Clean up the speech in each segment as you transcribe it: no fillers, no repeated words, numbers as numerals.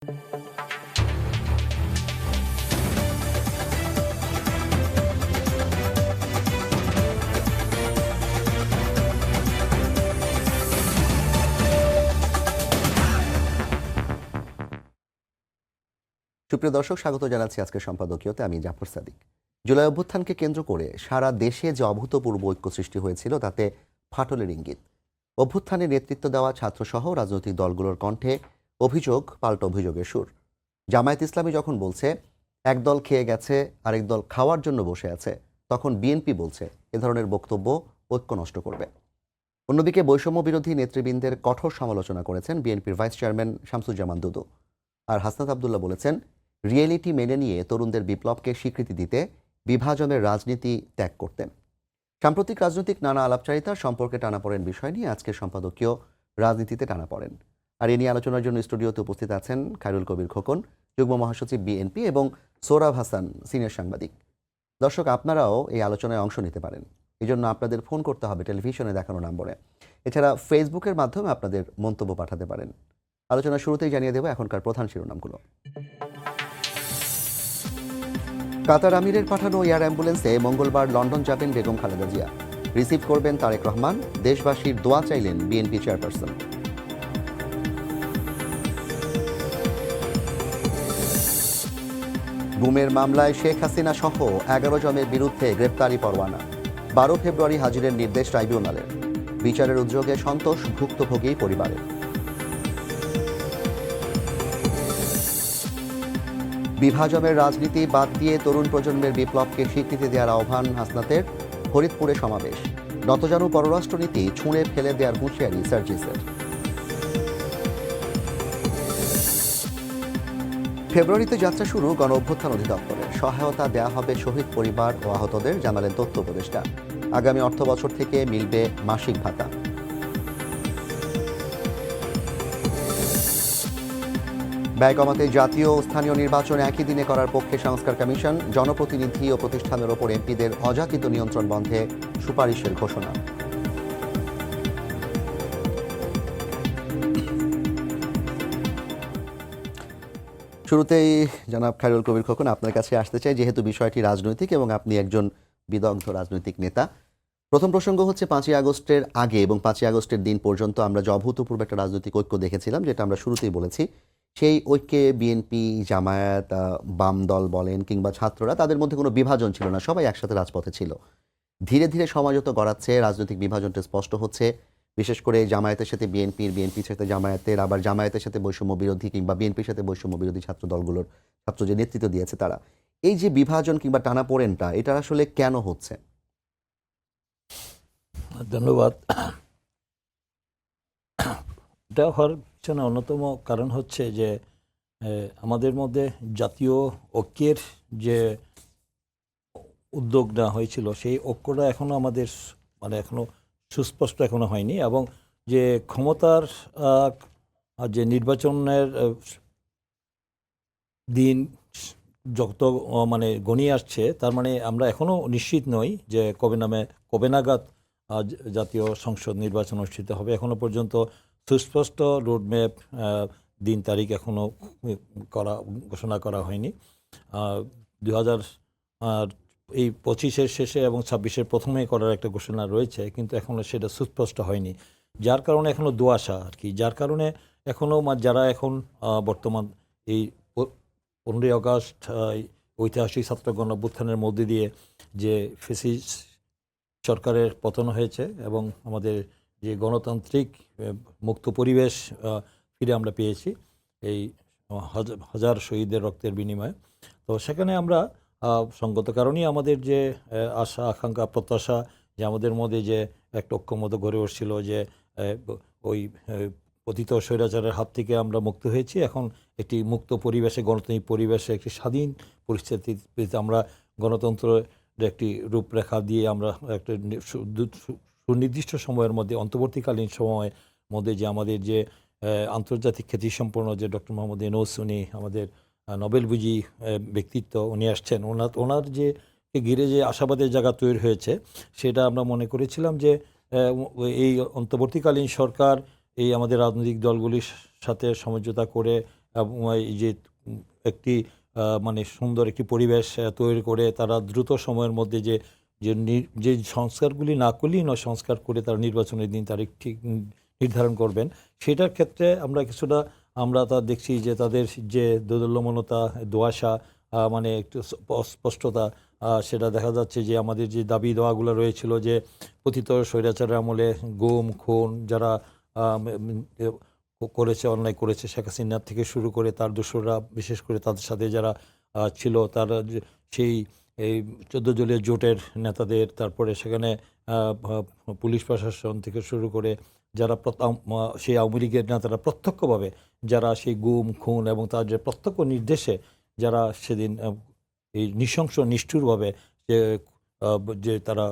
সুপ্রিয় দর্শক, স্বাগত জানাচ্ছি আজকের সম্পাদকীয়তে। আমি জাফর সাদিক। জুলাই অভ্যুত্থানকে কেন্দ্র করে সারা দেশে যে অভূতপূর্ব ঐক্য সৃষ্টি হয়েছিল তাতে ফাটলের ইঙ্গিত। অভ্যুত্থানে নেতৃত্ব দেওয়া ছাত্রসহ রাজনৈতিক দলগুলোর কণ্ঠে অভিযোগ পাল্টা অভিযোগের সুর। জামায়াত ইসলামী যখন বলছে এক দল খেয়ে গেছে, আরেক দল খাওয়ার জন্য বসে আছে, তখন বিএনপি বলছে এ ধরনের বক্তব্য ঐক্য নষ্ট করবে। অন্যদিকে বৈষম্য বিরোধী নেতৃবৃন্দের কঠোর সমালোচনা করেছেন বিএনপির ভাইস চেয়ারম্যান শামসুজ্জামান দুদু। আর হাসনাত আবদুল্লাহ বলেছেন রিয়েলিটি মেনে নিয়ে তরুণদের বিপ্লবকে স্বীকৃতি দিতে বিভাজনের রাজনীতি ত্যাগ করতেন। সাম্প্রতিক রাজনৈতিক নানা আলাপচারিতার সম্পর্কে টানাপড়েন বিষয় নিয়ে আজকের সম্পাদকীয় রাজনীতিতে টানাপড়েন। আর এ নিয়ে আলোচনার জন্য স্টুডিওতে উপস্থিত আছেন খায়রুল কবির খোকন, যুগ্ম মহাসচিব বিএনপি, এবং সোহরাব হাসান, সিনিয়র সাংবাদিক। দর্শক, আপনারাও এই আলোচনায় অংশ নিতে পারেন। এই জন্য আপনাদের ফোন করতে হবে টেলিভিশনে দেখানো নম্বরে। এছাড়া ফেসবুকের মাধ্যমে আপনাদের মন্তব্য পাঠাতে পারেন। আলোচনার শুরুতেই জানিয়ে দেব এখনকার প্রধান শিরোনামগুলো। কাতার আমিরের পাঠানো এয়ার অ্যাম্বুলেন্সে মঙ্গলবার লন্ডন যাবেন বেগম খালেদা জিয়া। রিসিভ করবেন তারেক রহমান। দেশবাসীর দোয়া চাইলেন বিএনপি চেয়ারপারসন। গুমের মামলায় শেখ হাসিনা সহ 11 জনের বিরুদ্ধে গ্রেপ্তারি পরোয়ানা। 12 ফেব্রুয়ারি হাজিরের নির্দেশ ট্রাইব্যুনালের। বিচারের উদ্যোগে সন্তোষ ভুক্তভোগী পরিবারের। বিভাজনের রাজনীতি বাদ দিয়ে তরুণ প্রজন্মের বিপ্লবকে স্বীকৃতি দেওয়ার আহ্বান হাসনাতের। ফরিদপুরে সমাবেশ। নতজানু পররাষ্ট্রনীতি ছুঁড়ে ফেলে দেওয়ার হুঁশিয়ারি সার্জিসের। ফেব্রুয়ারিতে যাত্রা শুরু গণ অভ্যুত্থান অধিদপ্তরের। সহায়তা দেওয়া হবে শহীদ পরিবার ও আহতদের, জানালেন তথ্য উপদেষ্টা। আগামী অর্থবছর থেকে মিলবে মাসিক ভাতা। ব্যয় কমাতে জাতীয় ও স্থানীয় নির্বাচন একই দিনে করার পক্ষে সংস্কার কমিশন। জনপ্রতিনিধি ও প্রতিষ্ঠানের ওপর এমপিদের অযাচিত নিয়ন্ত্রণ বন্ধে সুপারিশের ঘোষণা। শুরুতেই জনাব খায়রুল কবির খোকন, আপনার কাছে আসতে চাই, যেহেতু বিষয়টি রাজনৈতিক এবং আপনি একজন বিদগ্ধ রাজনৈতিক নেতা। প্রথম প্রসঙ্গ হচ্ছে 5ই আগস্টের আগে এবং 5ই আগস্টের দিন পর্যন্ত আমরা যে অভূতপূর্ব একটা রাজনৈতিক ঐক্য দেখেছিলাম, যেটা আমরা শুরুতেই বলেছি, সেই ঐক্যে বিএনপি, জামায়াত, বাম দল বলেন কিংবা ছাত্ররা, তাদের মধ্যে কোনো বিভাজন ছিল না, সবাই একসাথে রাজপথে ছিল। ধীরে ধীরে সময় যত গড়াচ্ছে রাজনৈতিক বিভাজনটা স্পষ্ট হচ্ছে, বিশেষ করে জামায়াতের সাথে বিএনপির, বিএনপির সাথে জামায়াতের, আবার জামায়াতের সাথে বৈষম্য বিরোধী কিংবা বিএনপির সাথে বৈষম্য বিরোধী ছাত্র দলগুলোর ছাত্র যে নেতৃত্ব দিয়েছে তারা। এই যে বিভাজন কিংবা টানাপোড়েনটা, এটা আসলে কেন হচ্ছে? ধন্যবাদ। এটা হওয়ার পিছনে অন্যতম কারণ হচ্ছে যে আমাদের মধ্যে জাতীয় ঐক্যের যে উদ্যোগ নেওয়া হয়েছিল, সেই ঐক্যটা এখনও আমাদের এখনও সুস্পষ্ট এখনও হয়নি, এবং যে ক্ষমতার যে নির্বাচনের দিন যত গণিয়ে আসছে, তার আমরা এখনও নিশ্চিত নই যে কবে নাগাদ জাতীয় সংসদ নির্বাচন অনুষ্ঠিত হবে। এখনও পর্যন্ত সুস্পষ্ট রোডম্যাপ, দিন তারিখ এখনও ঘোষণা করা হয়নি। 2025-এর শেষে এবং 26-এর প্রথমে করার একটা ঘোষণা রয়েছে, কিন্তু এখনও সেটা সুস্পষ্ট হয়নি, যার কারণে এখনও দোআশা আর কি। যার কারণে এখনও যারা এখন বর্তমান এই 15ই আগস্ট ঐতিহাসিক ছাত্র গণ অভ্যুত্থানের মধ্যে দিয়ে যে ফ্যাসিস্ট সরকারের পতন হয়েছে এবং আমাদের যে গণতান্ত্রিক মুক্ত পরিবেশ ফিরে আমরা পেয়েছি এই হাজার শহীদের রক্তের বিনিময়ে, তো সেখানে আমরা সঙ্গত কারণেই আমাদের যে আশা, আকাঙ্ক্ষা, প্রত্যাশা, যে আমাদের মধ্যে যে একটা ঐক্যমত গড়ে উঠছিল, যে ওই পতিত স্বৈরাচারের হাত থেকে আমরা মুক্ত হয়েছি, এখন একটি মুক্ত পরিবেশে, গণতান্ত্রিক পরিবেশে, একটি স্বাধীন পরিস্থিতিতে আমরা গণতন্ত্রের একটি রূপরেখা দিয়ে আমরা একটা সুনির্দিষ্ট সময়ের মধ্যে, অন্তর্বর্তীকালীন সময়ের মধ্যে, যে আমাদের যে আন্তর্জাতিক খ্যাতিসম্পন্ন যে ডক্টর মোহাম্মদ ইউনূস, উনি আমাদের নোবেলবিজয়ী ব্যক্তিত্ব, উনি আসছেন, ওনার যে ঘিরে যে আশাবাদের জায়গা তৈরি হয়েছে, সেটা আমরা মনে করেছিলাম যে এই অন্তর্বর্তীকালীন সরকার এই আমাদের রাজনৈতিক দলগুলির সাথে সমঝোতা করে এবং এই যে একটি মানে সুন্দর একটি পরিবেশ তৈরি করে তারা দ্রুত সময়ের মধ্যে যে সংস্কারগুলি না করলেই নয়, সংস্কার করে তারা নির্বাচনের দিন তারিখ ঠিক নির্ধারণ করবেন, সেটার ক্ষেত্রে আমরা কিছুটা আমরা তা দেখছি যে তাদের যে দোদুল্যমনতা, দোয়াশা, মানে একটু অস্পষ্টতা, সেটা দেখা যাচ্ছে যে আমাদের যে দাবি দেওয়াগুলো রয়েছিল যে পতিত স্বৈরাচারের আমলে গুম খুন যারা করেছে, অন্যায় করেছে, শেখ হাসিনা থেকে শুরু করে তার দোসররা, বিশেষ করে তাদের সাথে যারা ছিল, তারা সেই এই 14 দলীয় জোটের নেতাদের, তারপরে সেখানে পুলিশ প্রশাসন থেকে শুরু করে যারা সেই আওয়ামী লীগের নেতারা প্রত্যক্ষভাবে যারা সেই গুম খুন এবং তার যে প্রত্যক্ষ নির্দেশে যারা সেদিন এই নৃশংস নিষ্ঠুরভাবে যে যে তারা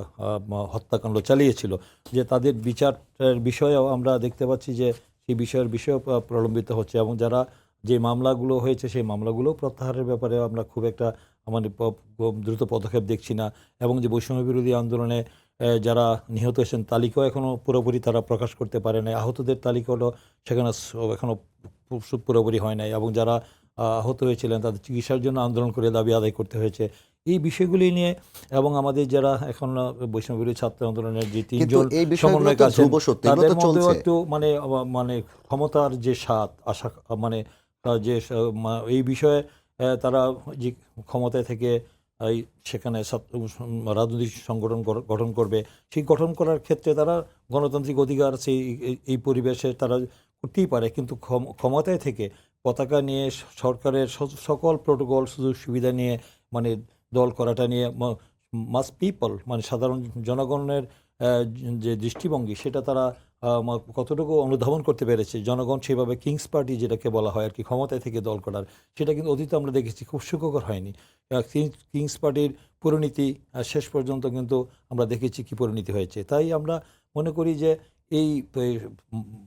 হত্যাকাণ্ড চালিয়েছিল, যে তাদের বিচারের বিষয়েও আমরা দেখতে পাচ্ছি যে সেই বিষয়েও প্রলম্বিত হচ্ছে, এবং যারা যে মামলাগুলো হয়েছে সেই মামলাগুলো প্রত্যাহারের ব্যাপারে আমরা খুব একটা আমাদের দ্রুত পদক্ষেপ দেখছি না, এবং যে বৈষম্য বিরোধী আন্দোলনে যারা নিহত হয়েছেন তালিকাও এখনও পুরোপুরি তারা প্রকাশ করতে পারে নাই, আহতদের তালিকাও সেখানে এখনও পুরোপুরি হয় নাই, এবং যারা আহত হয়েছিলেন তাদের চিকিৎসার জন্য আন্দোলন করে দাবি আদায় করতে হয়েছে। এই বিষয়গুলি নিয়ে এবং আমাদের যারা এখন বৈষম্য বিরোধী ছাত্র আন্দোলনের যে তিনজন সমন্বয়ক আছেন তাদের মধ্যেও একটু মানে মানে ক্ষমতার যে স্বাদ আশা, মানে যে এই বিষয়ে তারা যে ক্ষমতায় থেকে সেখানে রাজনৈতিক সংগঠন গঠন করবে, সেই গঠন করার ক্ষেত্রে তারা গণতান্ত্রিক অধিকার এই পরিবেশে তারা করতেই পারে, কিন্তু ক্ষমতায় থেকে পতাকা নিয়ে সরকারের সকল প্রোটোকল সুযোগ সুবিধা নিয়ে মানে দল করাটা নিয়ে মাস পিপল মানে সাধারণ জনগণের যে দৃষ্টিভঙ্গি সেটা তারা কতটুকু অনুধাবন করতে পেরেছে। জনগণ সেভাবে কিংস পার্টি যেটাকে বলা হয় আর কি, ক্ষমতায় থেকে দল করার, সেটা কিন্তু অতীতে আমরা দেখেছি খুব সুখকর হয়নি। কিংস পার্টির পরিণতি শেষ পর্যন্ত কিন্তু আমরা দেখেছি কি পরিণতি হয়েছে। তাই আমরা মনে করি যে এই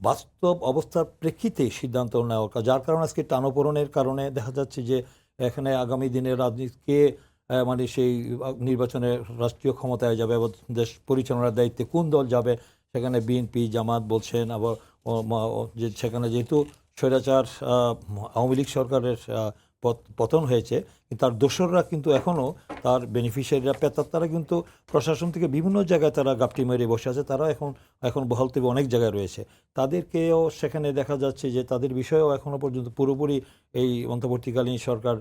বাস্তব অবস্থার প্রেক্ষিতে সিদ্ধান্ত নেওয়া, যার কারণে আজকে টানাপোড়েনের কারণে দেখা যাচ্ছে যে এখানে আগামী দিনের রাজনীতিকে মানে সেই নির্বাচনে রাষ্ট্রীয় ক্ষমতায় যাবে এবং দেশ পরিচালনার দায়িত্বে কোন দল যাবে, সেখানে বিএনপি জামাত বলছেন, আবার যে সেখানে যেহেতু স্বৈরাচার আওয়ামী লীগ সরকারের পতন হয়েছে, তার দোসররা কিন্তু এখনও তার বেনিফিশিয়ারিরা তারা কিন্তু প্রশাসন থেকে বিভিন্ন জায়গায় তারা গাপটি মেরে বসে আছে, তারা এখন বহাল তবে অনেক জায়গায় রয়েছে, তাদেরকেও সেখানে দেখা যাচ্ছে যে তাদের বিষয়েও এখনও পর্যন্ত পুরোপুরি এই অন্তর্বর্তীকালীন সরকার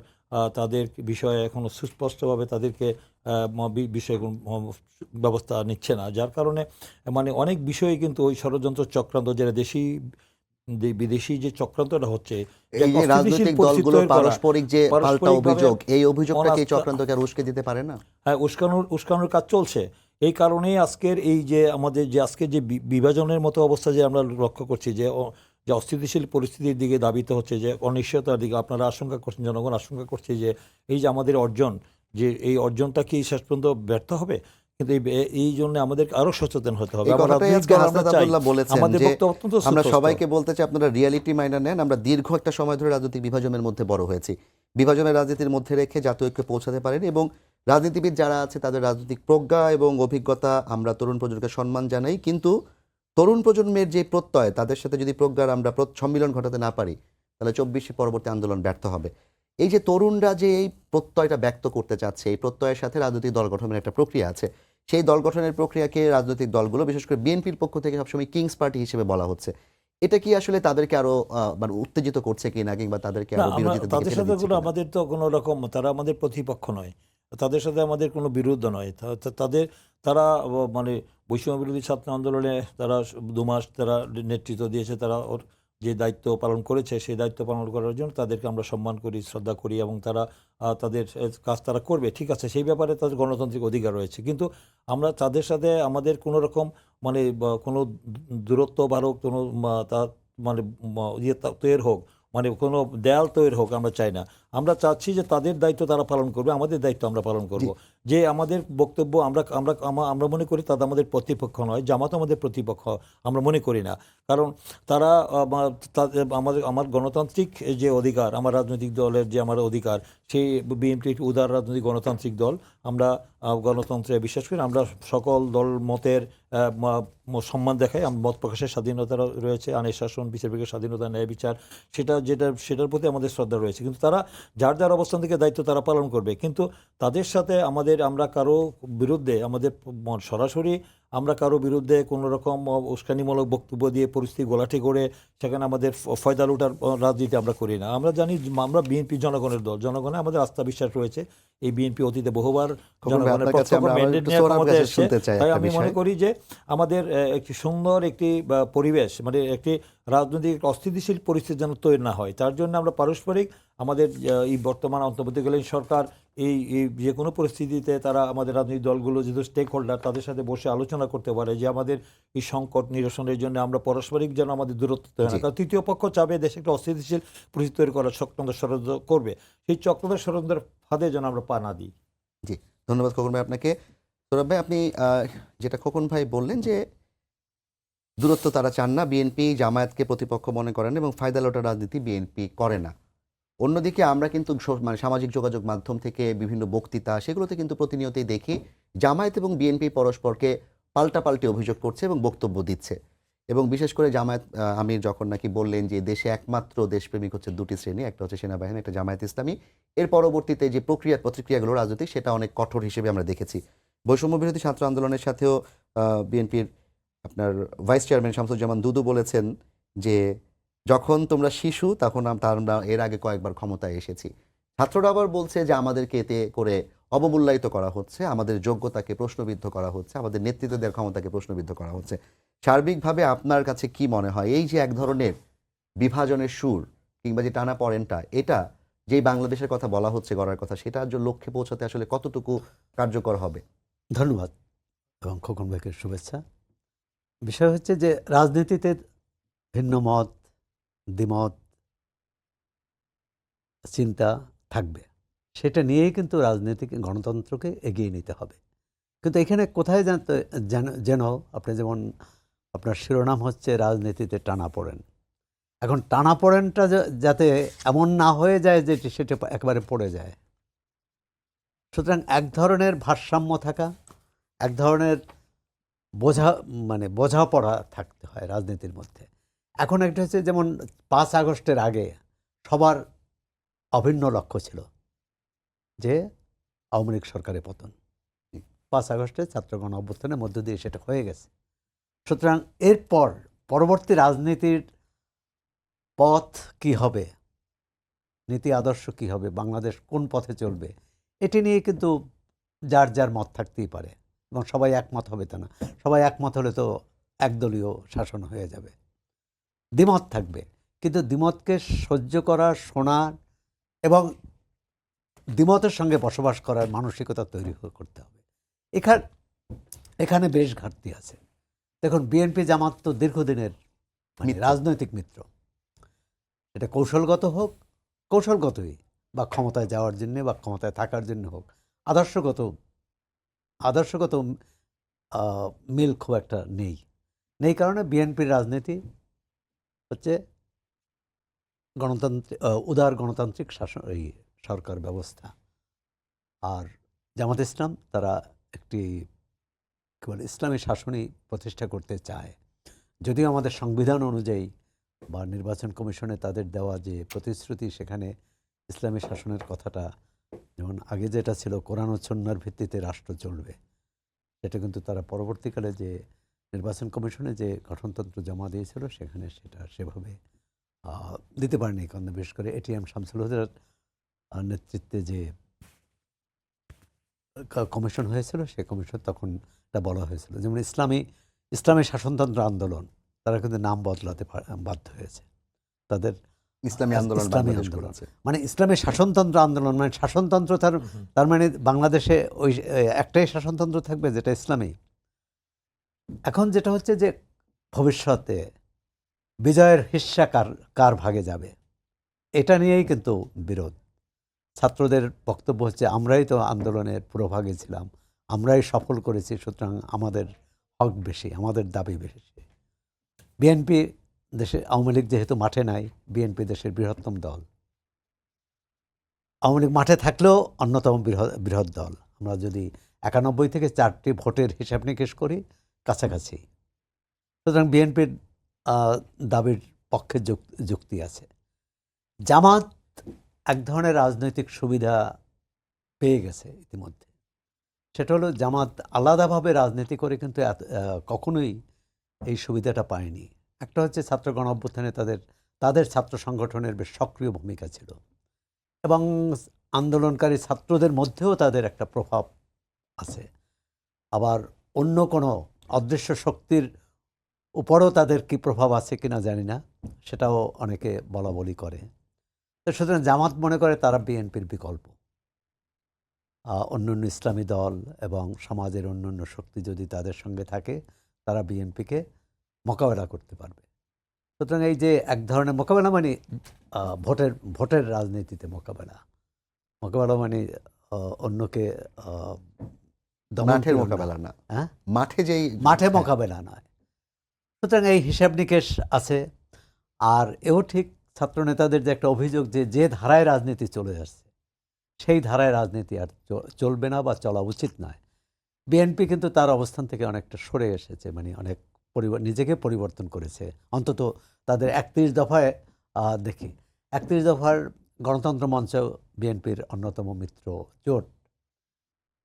তাদের বিষয়ে এখনও সুস্পষ্টভাবে তাদেরকে বিষয়ে ব্যবস্থা নিচ্ছে না, যার কারণে মানে অনেক বিষয়ে কিন্তু ওই ষড়যন্ত্র চক্রান্ত যারা বিদেশি যে চক্রান্তটা হচ্ছে, এই যে রাজনৈতিক দলগুলোর পারস্পরিক যে পাল্টা অভিযোগ, এই অভিযোগটাকে চক্রান্তকে উস্কে দিতে পারে না? হ্যাঁ, উস্কানোর কাজ চলছে। এই কারণেই আজকের এই যে আমাদের যে আজকের যে বিভাজনের মতো অবস্থা যে আমরা লক্ষ্য করছি, যে অস্থিতিশীল পরিস্থিতির দিকে দাবিত হচ্ছে, যে অনিশ্চয়তার দিকে আপনারা আশঙ্কা করছেন, জনগণ আশঙ্কা করছে যে এই যে আমাদের অর্জন, যে এই অর্জনটা কি শেষ পর্যন্ত ব্যর্থ হবে, কিন্তু এই জন্য আমাদের আরো সচেতন হতে হবে। আমরা সবাইকে বলতে চাই আপনারা রিয়ালিটি মাইনা নেন। আমরা দীর্ঘ একটা সময় ধরে রাজনৈতিক বিভাজনের মধ্যে বড় হয়েছি, বিভাজনের রাজনীতির মধ্যে রেখে জাতীয় ঐক্যে পৌঁছাতে পারেন, এবং রাজনীতিবিদ যারা আছে তাদের রাজনৈতিক প্রজ্ঞা এবং অভিজ্ঞতা আমরা তরুণ প্রজন্মকে সম্মান জানাই, কিন্তু তরুণ প্রজন্মের যে প্রত্যয়, তাদের সাথে যদি প্রজ্ঞার আমরা সম্মিলন ঘটাতে না পারি তাহলে 24 পরবর্তী আন্দোলন ব্যর্থ হবে। এই যে তরুণরা যে এই প্রত্যয়টা ব্যক্ত করতে চাচ্ছে, এই প্রত্যয়ের সাথে রাজনৈতিক দল গঠনের একটা প্রক্রিয়া আছে, সেই দল গঠনের প্রক্রিয়াকে রাজনৈতিক দলগুলো বিশেষ করে বিএনপির পক্ষ থেকে সবসময় কিংস পার্টি হিসেবে বলা হচ্ছে। এটা কি আসলে তাদেরকে আরো মানে উত্তেজিত করছে কিনা, কিংবা তাদেরকে আরো বিরোধিতার দিকে তাদের সাথে কোনো আমাদের তো কোনো রকম, তারা আমাদের প্রতিপক্ষ নয়, তাদের সাথে আমাদের কোনো বিরোধ নয়, তারা মানে বৈষম্য বিরোধী ছাত্র আন্দোলনে তারা 2 মাস তারা নেতৃত্ব দিয়েছে, তারা ওর যে দায়িত্ব পালন করেছে সেই দায়িত্ব পালন করার জন্য তাদেরকে আমরা সম্মান করি, শ্রদ্ধা করি, এবং তারা তাদের কাজ তারা করবে, ঠিক আছে, সেই ব্যাপারে তাদের গণতান্ত্রিক অধিকার রয়েছে। কিন্তু আমরা তাদের সাথে আমাদের কোনো রকম মানে কোনো দূরত্ব বাড়ুক, কোনো তার মানে ইয়ে তৈরি হোক, মানে কোনো দেয়াল তৈরি হোক আমরা চাই না। আমরা চাচ্ছি যে তাদের দায়িত্ব তারা পালন করবে, আমাদের দায়িত্ব আমরা পালন করব। যে আমাদের বক্তব্য আমরা মনে করি তারা আমাদের প্রতিপক্ষ নয়, জামাত আমাদের প্রতিপক্ষ আমরা মনে করি না। কারণ তারা আমার গণতান্ত্রিক যে অধিকার, আমার রাজনৈতিক দলের যে আমার অধিকার, সেই বিএনপি উদার রাজনৈতিক গণতান্ত্রিক দল। আমরা গণতন্ত্রে বিশ্বাস করি। আমরা সকল দল মতের সম্মান দেখাই। মত প্রকাশের স্বাধীনতা রয়েছে, আইনের শাসন, বিচার বিভাগের স্বাধীনতা, ন্যায় বিচার, সেটার প্রতি আমাদের শ্রদ্ধা রয়েছে। কিন্তু তারা যার যার অবস্থান থেকে দায়িত্ব তারা পালন করবে। কিন্তু তাদের সাথে আমরা কারো বিরুদ্ধে সরাসরি আমরা কারো বিরুদ্ধে কোনো রকম উস্কানিমূলক বক্তব্য দিয়ে পরিস্থিতি গোলাটি করে সেখানে আমাদের ফয়দা লুটার রাজনীতি আমরা করি না। আমরা জানি আমরা বিএনপি জনগণের দল, জনগণে আমাদের আস্থা বিশ্বাস রয়েছে। এই বিএনপি অতীতে বহুবার জনগণের ম্যান্ডেট নিয়ে ক্ষমতায় এসেছে। তাই আমি মনে করি যে আমাদের একটি সুন্দর একটি পরিবেশ, মানে একটি রাজনৈতিক অস্থিতিশীল পরিস্থিতি যেন তৈরি না হয়, তার জন্য আমরা পারস্পরিক আমাদের এই বর্তমান অন্তর্বর্তীকালীন সরকার এই যে কোনো পরিস্থিতিতে তারা আমাদের রাজনৈতিক দলগুলো যেহেতু স্টেক হোল্ডার, তাদের সাথে বসে আলোচনা করতে পারে যে আমাদের এই সংকট নিরসনের জন্য আমরা পারস্পরিক যেন আমাদের দূরত্ব তৈরি হয়। কারণ তৃতীয় পক্ষ চাবে দেশে একটা অস্থিতিশীল পরিস্থিতি তৈরি করার চক্রান্ত ষড়যন্ত্র করবে। সেই চক্রান্ত ষড়যন্ত্রের ফাঁদে যেন আমরা পা না দিই। জি, ধন্যবাদ খোকন ভাই আপনাকে। সৌরভ ভাই, আপনি যেটা খোকন ভাই বললেন যে দূরত্ব তারা চান না, বিএনপি জামায়াতকে প্রতিপক্ষ মনে করেন এবং ফায়দা লোটা রাজনীতি বিএনপি করে না। অন্যদিকে আমরা কিন্তু মানে সামাজিক যোগাযোগ মাধ্যম থেকে বিভিন্ন বক্তৃতা, সেগুলোতে কিন্তু প্রতিনিয়তই দেখি জামায়াত এবং বিএনপি পরস্পরকে পাল্টাপাল্টি অভিযোগ করছে এবং বক্তব্য দিচ্ছে। এবং বিশেষ করে জামায়াত আমির যখন নাকি বললেন যে দেশে একমাত্র দেশপ্রেমিক হচ্ছে দুটি শ্রেণী, একটা হচ্ছে সেনাবাহিনী, একটা জামায়াত ইসলামী, এর পরবর্তীতে যে প্রতিক্রিয়াগুলো রাজনৈতিক, সেটা অনেক কঠোর হিসেবে আমরা দেখেছি। বৈষম্য বিরোধী ছাত্র আন্দোলনের সাথেও বিএনপির আপনার ভাইস চেয়ারম্যান শামসুজ্জামান দুদু বলেছেন যে যখন তোমরা শিশু তখন আমরা এর আগে কয়েকবার ক্ষমতায় এসেছি। ছাত্ররা আবার বলছে যে আমাদেরকে এতে করে অবমূল্যায়িত করা হচ্ছে, আমাদের যোগ্যতাকে প্রশ্নবিদ্ধ করা হচ্ছে, আমাদের নেতৃত্ব দেওয়ার ক্ষমতাকে প্রশ্নবিদ্ধ করা হচ্ছে। সার্বিকভাবে আপনার কাছে কি মনে হয় এই যে এক ধরনের বিভাজনের সুর কিংবা যে টানাপড়েনটা, এটা যেই বাংলাদেশের কথা বলা হচ্ছে গড়ার কথা, সেটার যে লক্ষ্যে পৌঁছাতে আসলে কতটুকু কার্যকর হবে? ধন্যবাদ এবং খোকন ভাইকে শুভেচ্ছা। বিষয় হচ্ছে যে রাজনীতিতে ভিন্ন মত, দ্বিমত, চিন্তা থাকবে, সেটা নিয়েই কিন্তু রাজনীতিক গণতন্ত্রকে এগিয়ে নিতে হবে। কিন্তু এখানে কোথায় যেন আপনি যেমন আপনার শিরোনাম হচ্ছে রাজনীতিতে টানাপোড়েন। এখন টানাপোড়েনটা যাতে এমন না হয়ে যায় যে সেটা একেবারে পড়ে যায়, সুতরাং এক ধরনের ভারসাম্য থাকা, এক ধরনের বোঝাপড়া থাকতে হয় রাজনীতির মধ্যে। এখন একটা হচ্ছে যেমন 5 আগস্টের আগে সবার অভিন্ন লক্ষ্য ছিল যে আওয়ামী লীগ সরকারের পতন। 5 আগস্টে ছাত্রগণ অভ্যুত্থানের মধ্য দিয়ে সেটা হয়ে গেছে। সুতরাং এরপর পরবর্তী রাজনীতির পথ কি হবে, নীতি আদর্শ কি হবে, বাংলাদেশ কোন পথে চলবে, এটি নিয়ে কিন্তু যার যার মত থাকতেই পারে এবং সবাই একমত হবে তা না। সবাই একমত হলে তো একদলীয় শাসন হয়ে যাবে। দ্বিমত থাকবে, কিন্তু দ্বিমতকে সহ্য করার, শোনার এবং দ্বিমতের সঙ্গে বসবাস করার মানসিকতা তৈরি করতে হবে। এখানে বেশ ঘাটতি আছে। দেখুন, বিএনপি জামাত তো দীর্ঘদিনের রাজনৈতিক মিত্র। এটা কৌশলগতই বা ক্ষমতায় যাওয়ার জন্য বা ক্ষমতায় থাকার জন্য হোক, আদর্শগত মিল খুব একটা নেই কারণে বিএনপির রাজনীতি হচ্ছে উদার গণতান্ত্রিক শাসন, এই সরকার ব্যবস্থা। আর জামাত ইসলাম তারা একটি ইসলামী শাসনই প্রতিষ্ঠা করতে চায়। যদিও আমাদের সংবিধান অনুযায়ী বা নির্বাচন কমিশনে তাদের দেওয়া যে প্রতিশ্রুতি, সেখানে ইসলামী শাসনের কথাটা, যেমন আগে যেটা ছিল কোরআন ও সুন্নাহর ভিত্তিতে রাষ্ট্র চলবে, সেটা কিন্তু তারা পরবর্তীকালে যে নির্বাচন কমিশনে যে গঠনতন্ত্র জমা দিয়েছিল সেখানে সেটা সেভাবে দিতে পারেনি। কারণ বিশেষ করে এটিএম শামসুল হুদার নেতৃত্বে যে কমিশন হয়েছিল, সেই কমিশন তখন এটা বলা হয়েছিল যেমন ইসলামী শাসনতন্ত্র আন্দোলন, তারা কিন্তু নাম বদলাতে বাধ্য হয়েছে। তাদের ইসলামী আন্দোলন, মানে ইসলামী শাসনতন্ত্র আন্দোলন, মানে শাসনতন্ত্র তার মানে বাংলাদেশে ওই একটাই শাসনতন্ত্র থাকবে যেটা ইসলামী। এখন যেটা হচ্ছে যে ভবিষ্যতে বিজয়ের হিস্সা কার ভাগে যাবে, এটা নিয়েই কিন্তু বিরোধ। ছাত্রদের বক্তব্য হচ্ছে আমরাই তো আন্দোলনের পুরোভাগে ছিলাম, আমরাই সফল করেছি, সুতরাং আমাদের হক বেশি, আমাদের দাবি বেশি। বিএনপি দেশে, আওয়ামী লীগ যেহেতু মাঠে নাই, বিএনপি দেশের বৃহত্তম দল, আওয়ামী লীগ মাঠে থাকলেও অন্যতম বৃহৎ দল। আমরা যদি 91 থেকে 4টি ভোটের হিসাব নিকেশ করি, কাছাকাছি। সুতরাং বিএনপির দাবির পক্ষে যুক্তি আছে। জামাত এক ধরনের রাজনৈতিক সুবিধা পেয়ে গেছে ইতিমধ্যে। সেটা হলো জামাত আলাদাভাবে রাজনীতি করে কিন্তু কখনোই এই সুবিধাটা পায়নি। একটা হচ্ছে ছাত্র গণ অভ্যুত্থানে তাদের ছাত্র সংগঠনের বেশ সক্রিয় ভূমিকা ছিল এবং আন্দোলনকারী ছাত্রদের মধ্যেও তাদের একটা প্রভাব আছে। আবার অন্য কোনো অদৃশ্য শক্তির উপরও তাদের কি প্রভাব আছে কিনা জানি না, সেটাও অনেকে বলা বলি করে। তো সুতরাং জামাত মনে করে তারা বিএনপির বিকল্প। অন্যান্য ইসলামী দল এবং সমাজের অন্যান্য শক্তি যদি তাদের সঙ্গে থাকে, তারা বিএনপিকে মোকাবেলা করতে পারবে। সুতরাং এই যে এক ধরনের মোকাবেলা মানে ভোটের রাজনীতিতে মোকাবেলা মানে অন্যকে মাঠের মোকাবেলা না, হ্যাঁ, মাঠে মোকাবেলা নয়। সুতরাং এই হিসাব নিকেশ আছে। আর এও ঠিক, ছাত্র নেতাদের যে একটা অভিযোগ যে ধারায় রাজনীতি চলে আসছে, সেই ধারায় রাজনীতি আর চলবে না বা চলা উচিত নয়। বিএনপি কিন্তু তার অবস্থান থেকে অনেকটা সরে এসেছে, মানে অনেক নিজেকে পরিবর্তন করেছে। অন্তত তাদের 31 দফায় দেখি, 31 দফার গণতন্ত্র মঞ্চ বিএনপির অন্যতম মিত্র জোট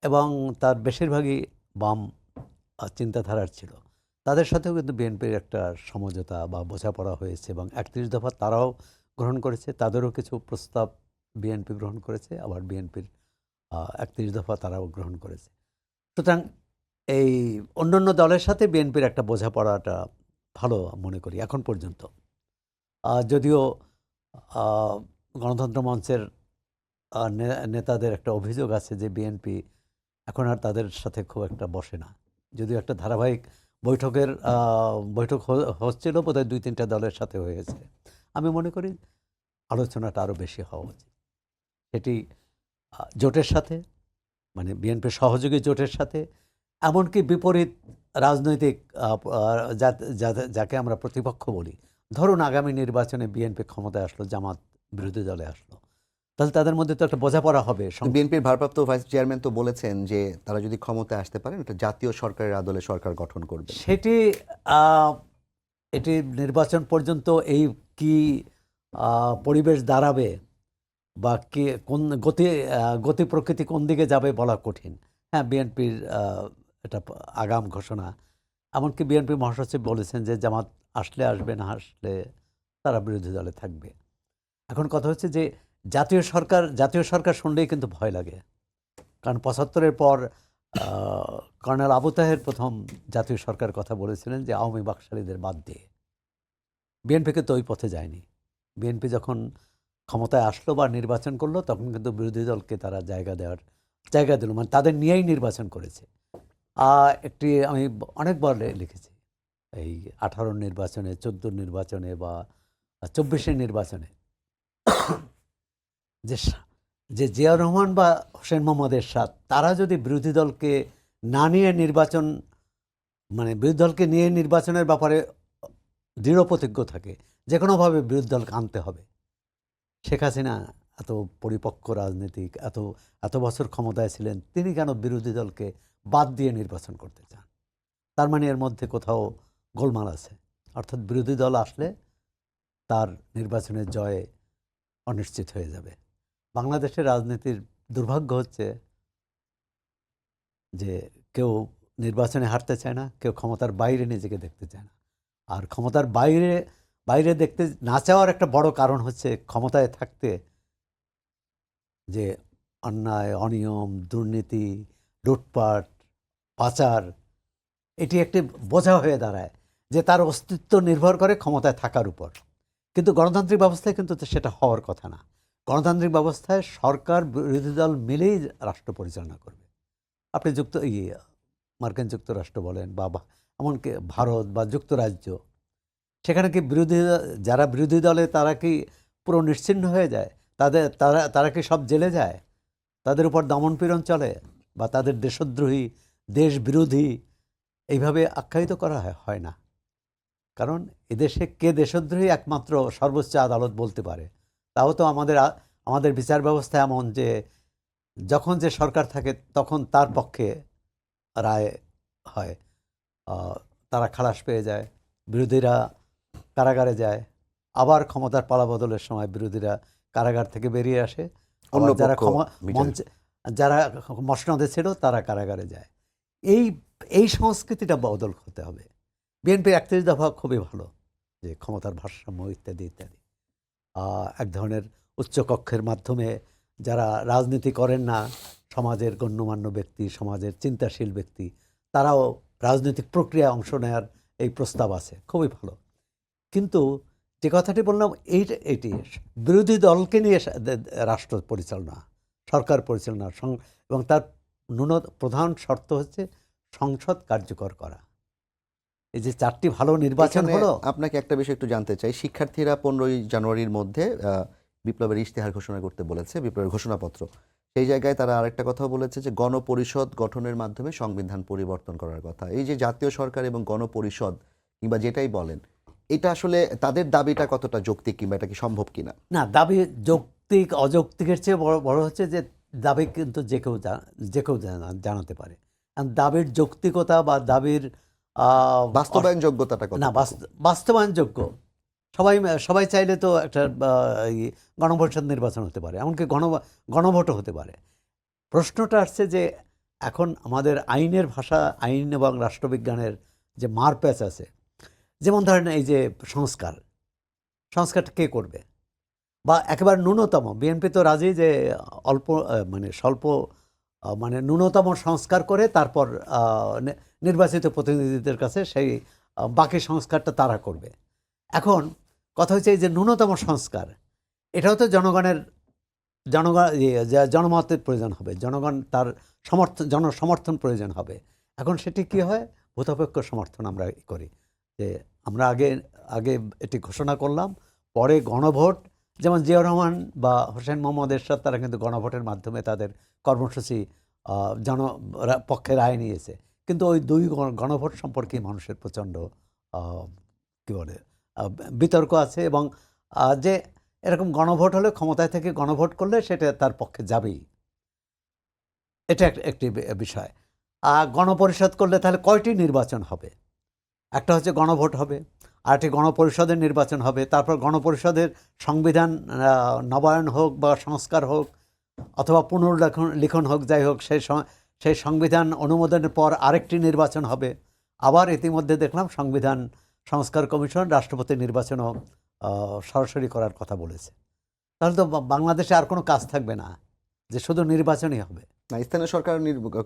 এবং তার বেশিরভাগই বাম চিন্তাধারার ছিল। তাদের সাথেও কিন্তু বিএনপির একটা সমঝোতা বা বোঝাপড়া হয়েছে এবং 31 দফা তারাও গ্রহণ করেছে। তাদেরও কিছু প্রস্তাব বিএনপি গ্রহণ করেছে, আবার বিএনপির 31 দফা তারাও গ্রহণ করেছে। সুতরাং এই অন্যান্য দলের সাথে বিএনপির একটা বোঝাপড়াটা ভালো মনে করি এখন পর্যন্ত। যদিও গণতন্ত্র মঞ্চের নেতাদের একটা অভিযোগ আছে যে বিএনপি এখন আর তাদের সাথে খুব একটা বসে না। যদিও একটা ধারাবাহিক বৈঠক হচ্ছিল, বোধহয় 2-3টা দলের সাথে হয়েছে। আমি মনে করি আলোচনাটা আরও বেশি হওয়া উচিত। সেটি জোটের সাথে, মানে বিএনপির সহযোগী জোটের সাথে, এমনকি বিপরীত রাজনৈতিক যাকে আমরা প্রতিপক্ষ বলি। ধরুন আগামী নির্বাচনে বিএনপি ক্ষমতায় আসলো, জামাত বিরোধী দলে আসলো, তাহলে তাদের মধ্যে তো একটা বোঝাপড়া হবে। বিএনপির ভারপ্রাপ্ত ভাইস চেয়ারম্যান তো বলেছেন যে তারা যদি ক্ষমতায় আসতে পারেন, একটা জাতীয় সরকারের আদলে সরকার গঠন করবে। এটি নির্বাচন পর্যন্ত এই কি পরিবেশ দাঁড়াবে বা কি কোন গতি প্রকৃতি কোন দিকে যাবে বলা কঠিন। হ্যাঁ, বিএনপির এটা আগাম ঘোষণা। এমনকি বিএনপি মহাসচিব বলেছেন যে জামাত আসলে আসবে, না আসলে তারা বিরোধী দলে থাকবে। এখন কথা হচ্ছে যে জাতীয় সরকার শুনলেই কিন্তু ভয় লাগে। কারণ 75-এর পর কর্নেল আবু তাহের প্রথম জাতীয় সরকার কথা বলেছিলেন যে আওয়ামী বাকশালীদের বাদ দিয়ে। বিএনপিকে তো ওই পথে যায়নি। বিএনপি যখন ক্ষমতায় আসলো বা নির্বাচন করলো, তখন কিন্তু বিরোধী দলকে তারা জায়গা দিল, মানে তাদের নিয়েই নির্বাচন করেছে। একটি আমি অনেকবার লিখেছি, এই 18 নির্বাচনে, 14 নির্বাচনে বা 24-এর নির্বাচনে যে জিয়াউর রহমান বা হোসেন মোহাম্মদ এরশাদ তারা যদি বিরোধী দলকে না নিয়ে বিরোধী দলকে নিয়ে নির্বাচনের ব্যাপারে দৃঢ় প্রতিজ্ঞ থাকে, যে কোনোভাবে বিরোধী দলকে আনতে হবে। শেখ হাসিনা এত পরিপক্ক রাজনীতিক, এত বছর ক্ষমতায় ছিলেন, তিনি কেন বিরোধী দলকে বাদ দিয়ে নির্বাচন করতে চান? তার মানে এর মধ্যে কোথাও গোলমাল আছে। অর্থাৎ বিরোধী দল আসলে তার নির্বাচনের জয় অনিশ্চিত হয়ে যাবে। বাংলাদেশের রাজনীতির দুর্ভাগ্য হচ্ছে যে কেউ নির্বাচনে হারতে চায় না, কেউ ক্ষমতার বাইরে নিজেকে দেখতে চায় না। আর ক্ষমতার বাইরে দেখতে না চাওয়ার একটা বড় কারণ হচ্ছে ক্ষমতায় থাকতে যে অন্যায়, অনিয়ম, দুর্নীতি, লুটপাট, পাচার, এটি একটি বোঝা হয়ে দাঁড়ায় যে তার অস্তিত্ব নির্ভর করে ক্ষমতায় থাকার উপর। কিন্তু গণতান্ত্রিক ব্যবস্থায় কিন্তু সেটা হওয়ার কথা না। গণতান্ত্রিক ব্যবস্থায় সরকার বিরোধী দল মিলেই রাষ্ট্র পরিচালনা করবে। আপনি মার্কিন যুক্তরাষ্ট্র বলেন বা এমনকি ভারত বা যুক্তরাজ্য, সেখানে কি যারা বিরোধী দলে তারা কি পুরো নিশ্চিহ্ন হয়ে যায়? তারা কি সব জেলে যায়? তাদের উপর দমনপীড়ন চলে বা তাদের দেশদ্রোহী, দেশ বিরোধী এইভাবে আখ্যায়িত করা হয় না। কারণ এদেশে কে দেশদ্রোহী একমাত্র সর্বোচ্চ আদালত বলতে পারে। তাও তো আমাদের বিচার ব্যবস্থা এমন যে যখন যে সরকার থাকে তখন তার পক্ষে রায় হয়, তারা খালাস পেয়ে যায়, বিরোধীরা কারাগারে যায়, আবার ক্ষমতার পালাবদলের সময় বিরোধীরা কারাগার থেকে বেরিয়ে আসে, অন্য আবার যারা পক্ষ মঞ্চে যারা মসনদে ছিল তারা কারাগারে যায়। এই সংস্কৃতিটা বদল হতে হবে। বিএনপির 31 দফা খুবই ভালো, যে ক্ষমতার ভারসাম্য ইত্যাদি ইত্যাদি। এক ধরনের উচ্চকক্ষের মাধ্যমে যারা রাজনীতি করেন না, সমাজের গণ্যমান্য ব্যক্তি, সমাজের চিন্তাশীল ব্যক্তি, তারাও রাজনৈতিক প্রক্রিয়ায় অংশ নেওয়ার এই প্রস্তাব আছে, খুবই ভালো। কিন্তু যে কথাটি বললাম এটি বিরোধী দলকে নিয়ে রাষ্ট্র পরিচালনা, সরকার পরিচালনা, এবং তার প্রধান শর্ত হচ্ছে সংসদ কার্যকর করা। এই যে 4টি ভালো নির্বাচন এখানে হলো। আপনাকে একটা বিষয় একটু জানতে চাই। শিক্ষার্থীরা 15ই জানুয়ারির মধ্যে বিপ্লবের ইশতেহার ঘোষণা করতে বলেছে, বিপ্লবের ঘোষণাপত্র। সেই জায়গায় তারা আরেকটা কথা বলেছে যে গণপরিষদ গঠনের মাধ্যমে সংবিধান পরিবর্তন করার কথা। এই যে জাতীয় সরকার এবং গণপরিষদ কিংবা যেটাই বলেন, এটা আসলে তাদের দাবিটা কতটা যৌক্তিক কিংবা এটা কি সম্ভব কিনা? না, দাবি যৌক্তিক অযৌক্তিকের চেয়ে বড় হচ্ছে যে দাবি কিন্তু যে কেউ জানাতে পারে। আর দাবির যৌক্তিকতা বা দাবির বাস্তবায়ন যোগ্যতাটা কত? না, বাস্তবায়নযোগ্য। সবাই চাইলে তো একটা গণপরিষদ নির্বাচন হতে পারে, এমনকি গণভোটও হতে পারে। প্রশ্নটা আসছে যে এখন আমাদের আইনের ভাষা, আইন এবং রাষ্ট্রবিজ্ঞানের যে মারপ্যাচ আছে, যেমন ধরেন এই যে সংস্কারটা কে করবে, বা একেবারে ন্যূনতম, বিএনপি তো রাজি যে স্বল্প ন্যূনতম সংস্কার করে তারপর নির্বাচিত প্রতিনিধিদের কাছে সেই বাকি সংস্কারটা তারা করবে। এখন কথা হচ্ছে এই যে ন্যূনতম সংস্কার, এটাও তো জনমতের প্রয়োজন হবে, জনগণ তার জনসমর্থন প্রয়োজন হবে। এখন সেটি কি হয়, ভূতপক্ষ সমর্থন আমরা করি, যে আমরা আগে এটি ঘোষণা করলাম, পরে গণভোট, যেমন জিয়াউর রহমান বা হোসেন মোহাম্মদ এরশাদ তারা কিন্তু গণভোটের মাধ্যমে তাদের কর্মসূচি পক্ষে রায় নিয়েছে। কিন্তু ওই দুই গণভোট সম্পর্কে মানুষের প্রচণ্ড কী বলে বিতর্ক আছে, এবং যে এরকম গণভোট হলে, ক্ষমতায় থেকে গণভোট করলে সেটা তার পক্ষে যাবেই, এটা একটি বিষয়। আর গণপরিষদ করলে তাহলে কয়টি নির্বাচন হবে? একটা হচ্ছে গণভোট হবে, আরেকটি গণপরিষদের নির্বাচন হবে, তারপর গণপরিষদের সংবিধান নবায়ন হোক বা সংস্কার হোক অথবা পুনর্লিখন হোক, যাই হোক, সেই সংবিধান অনুমোদনের পর আরেকটি নির্বাচন হবে। আবার ইতিমধ্যে দেখলাম সংবিধান সংস্কার কমিশন রাষ্ট্রপতি নির্বাচনও সরাসরি করার কথা বলেছে। তাহলে তো বাংলাদেশে আর কোনো কাজ থাকবে না, যে শুধু নির্বাচনই হবে। না, স্থানীয় সরকার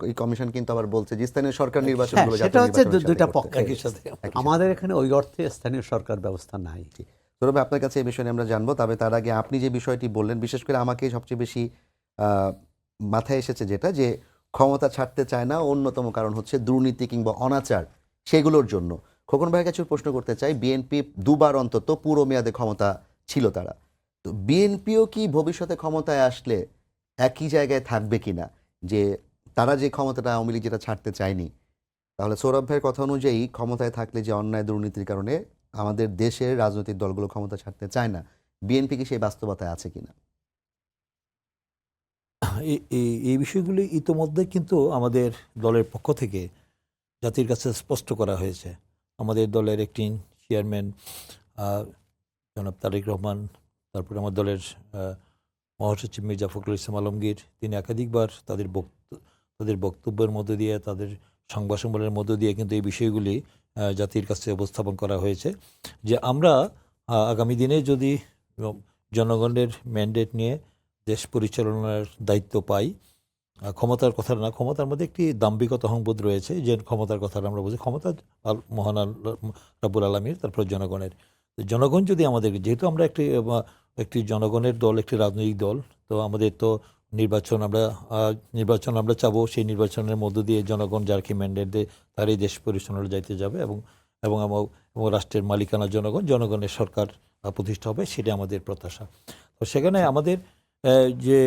এই কমিশন কিন্তু আবার বলছে যে স্থানীয় সরকার নির্বাচনগুলো সেটা হচ্ছে দুইটা পক্ষ একই সাথে। আমাদের এখানে ওই অর্থে স্থানীয় সরকার ব্যবস্থা নাই। সৌরভ, আপনার কাছে এই বিষয় নিয়ে আমরা জানবো, তবে তার আগে আপনি যে বিষয়টি বললেন, বিশেষ করে আমাকে সবচেয়ে বেশি মাথায় এসেছে যেটা, যে ক্ষমতা ছাড়তে চায় না, অন্যতম কারণ হচ্ছে দুর্নীতি কিংবা অনাচার, সেগুলোর জন্য। খোকন ভাইয়ের কাছে প্রশ্ন করতে চাই, বিএনপি দুবার অন্তত পুরো মেয়াদে ক্ষমতা ছিল তারা, তো বিএনপিও কি ভবিষ্যতে ক্ষমতায় আসলে একই জায়গায় থাকবে কিনা, যে তারা যে ক্ষমতাটা আওয়ামী লীগ যেটা ছাড়তে চায়নি, তাহলে সৌরভ ভাইয়ের কথা অনুযায়ী ক্ষমতায় থাকলে যে অন্যায় দুর্নীতির কারণে আমাদের দেশের রাজনৈতিক দলগুলো ক্ষমতা ছাড়তে চায় না, বিএনপি কি সেই বাস্তবতায় আছে কিনা? এই বিষয়গুলি ইতোমধ্যে কিন্তু আমাদের দলের পক্ষ থেকে জাতির কাছে স্পষ্ট করা হয়েছে। আমাদের দলের একটি চেয়ারম্যান জনাব তারেক রহমান, তারপরে আমার দলের মহাসচিব মির্জা ফখরুল ইসলাম আলমগীর, তিনি একাধিকবার তাদের বক্তব্যের মধ্য দিয়ে, তাদের সংবাদ সম্মেলনের মধ্য দিয়ে কিন্তু এই বিষয়গুলি জাতির কাছে উপস্থাপন করা হয়েছে, যে আমরা আগামী দিনে যদি জনগণের ম্যান্ডেট নিয়ে দেশ পরিচালনার দায়িত্ব পাই, ক্ষমতার কথা না, ক্ষমতার মধ্যে একটি দাম্ভিকতা অহংবোধ রয়েছে, যে ক্ষমতার কথা আমরা বুঝি, ক্ষমতা মহান রব্বুল আলামির, তারপর জনগণের। জনগণ যদি আমাদের, যেহেতু আমরা একটি জনগণের দল, একটি রাজনৈতিক দল, তো আমাদের তো নির্বাচন আমরা চাবো, সেই নির্বাচনের মধ্য দিয়ে জনগণ যারকে ম্যান্ডেট দেয় তারই দেশ পরিচালনায় যাইতে যাবে, এবং রাষ্ট্রের মালিকানা জনগণের সরকার প্রতিষ্ঠা হবে, সেটা আমাদের প্রত্যাশা। তো সেখানে আমাদের যে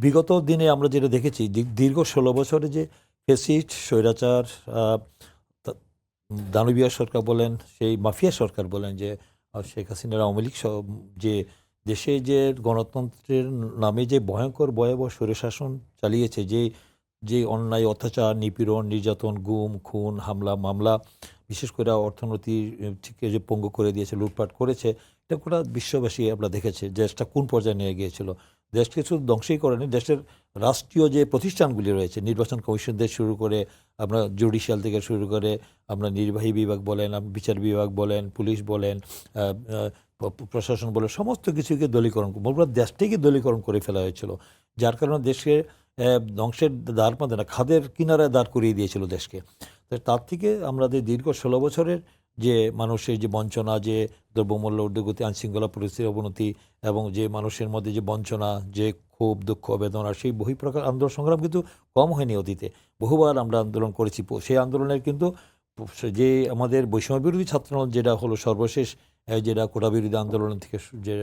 বিগত দিনে আমরা যেটা দেখেছি দীর্ঘ 16 বছরে যে ফ্যাসিস্ট স্বৈরাচার তা- দানবীয় সরকার বলেন, সেই মাফিয়া সরকার বলেন, যে শেখ হাসিনার আওয়ামী লীগ যে দেশে যে গণতন্ত্রের নামে যে ভয়ঙ্কর ভয়াবহ স্বৈরশাসন চালিয়েছে, যে যে অন্যায় অত্যাচার নিপীড়ন নির্যাতন গুম খুন হামলা মামলা, বিশেষ করে অর্থনীতি থেকে যে পঙ্গু করে দিয়েছে, লুটপাট করেছে, এটা গোটা বিশ্ববাসী আমরা দেখেছে দেশটা কোন পর্যায়ে নিয়ে গিয়েছিল। দেশকে শুধু ধ্বংসই করেনি, দেশের রাষ্ট্রীয় যে প্রতিষ্ঠানগুলি রয়েছে, নির্বাচন কমিশন থেকে শুরু করে আমরা জুডিশিয়াল থেকে শুরু করে আমরা নির্বাহী বিভাগ বলেন, বিচার বিভাগ বলেন, পুলিশ বলেন, প্রশাসন বলেন, সমস্ত কিছুকে দলীকরণ, পুরো দেশটাকে দলীকরণ করে ফেলা হয়েছিল। যার কারণে দেশকে ধ্বংসের দ্বার প্রান্তে না, খাদের কিনারায় দাঁড় করিয়ে দিয়েছিল দেশকে। তো তার থেকে আমাদের দীর্ঘ 16 বছরের যে মানুষের যে বঞ্চনা, যে দ্রব্যমূল্য ঊর্ধ্বগতি, আইনশৃঙ্খলা পরিস্থিতির অবনতি, এবং যে মানুষের মধ্যে যে বঞ্চনা, যে ক্ষোভ দুঃখ বেদনা, সেই বহিঃপ্রকার আন্দোলন সংগ্রাম কিন্তু কম হয়নি অতীতে। বহুবার আমরা আন্দোলন করেছি। সেই আন্দোলনের কিন্তু যে আমাদের বৈষম্য বিরোধী ছাত্র আন্দোলন যেটা হলো সর্বশেষ, যেটা কোটা বিরোধী আন্দোলন থেকে যে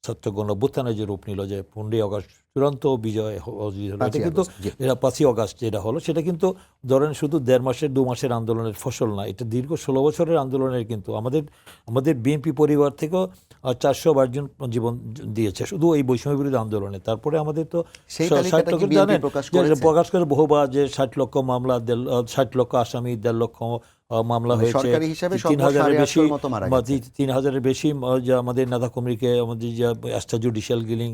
ছাত্র গণ অভ্যুত্থানের যে রূপ নিল, যে 15ই আগস্ট চূড়ান্ত বিজয় হলো, এটা কিন্তু এটা 5ই আগস্ট যেটা হলো, সেটা কিন্তু ধরেন শুধু 1.5 মাসের 2 মাসের আন্দোলনের ফসল না, এটা দীর্ঘ 16 বছরের আন্দোলনের। কিন্তু আমাদের বিএনপি পরিবার থেকেও 400 জন জীবন দিয়েছে শুধু এই বৈষম্য বিরোধী আন্দোলনে। তারপরে আমাদের তো 60 লক্ষ জানেন প্রকাশ করে বহুবার যে 60 লক্ষ মামলা, 60 লক্ষ আসামি, 1.5 লক্ষ মামলা হয়েছে, 3,000-এর বেশি 3,000-এর বেশি যে আমাদের নেতা কর্মীকে আমাদের যে এক্সট্রা জুডিশিয়াল কিলিং,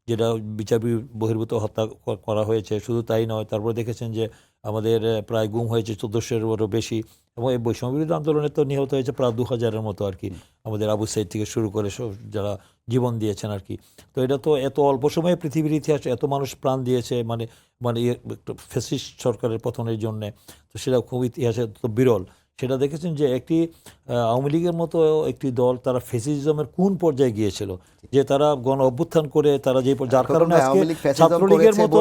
যেটা বিচার বহির্ভূত হত্যা করা হয়েছে। শুধু তাই নয়, তারপরে দেখেছেন যে আমাদের প্রায় গুম হয়েছে 1400-এরও বেশি, এবং এই বৈষম্য বিরোধী আন্দোলনে তো নিহত হয়েছে প্রায় 2,000-এর মতো আর কি, আমাদের আবু সাইদ থেকে শুরু করে সব যারা জীবন দিয়েছেন আর কি। তো এটা তো এত অল্প সময়ে পৃথিবীর ইতিহাসে এত মানুষ প্রাণ দিয়েছে, মানে মানে ফ্যাসিস্ট সরকারের পতনের জন্যে, তো সেটা খুব ইতিহাসে তো বিরল। সেটা দেখেছেন যে একটি আওয়ামী লীগের মতো একটি দল, তারা ফ্যাসিজমের কোন পর্যায়ে গিয়েছিল, যে তারা গণ অভ্যুত্থান করে তারা যে, যার কারণে আজকে ছাত্রলীগের মতো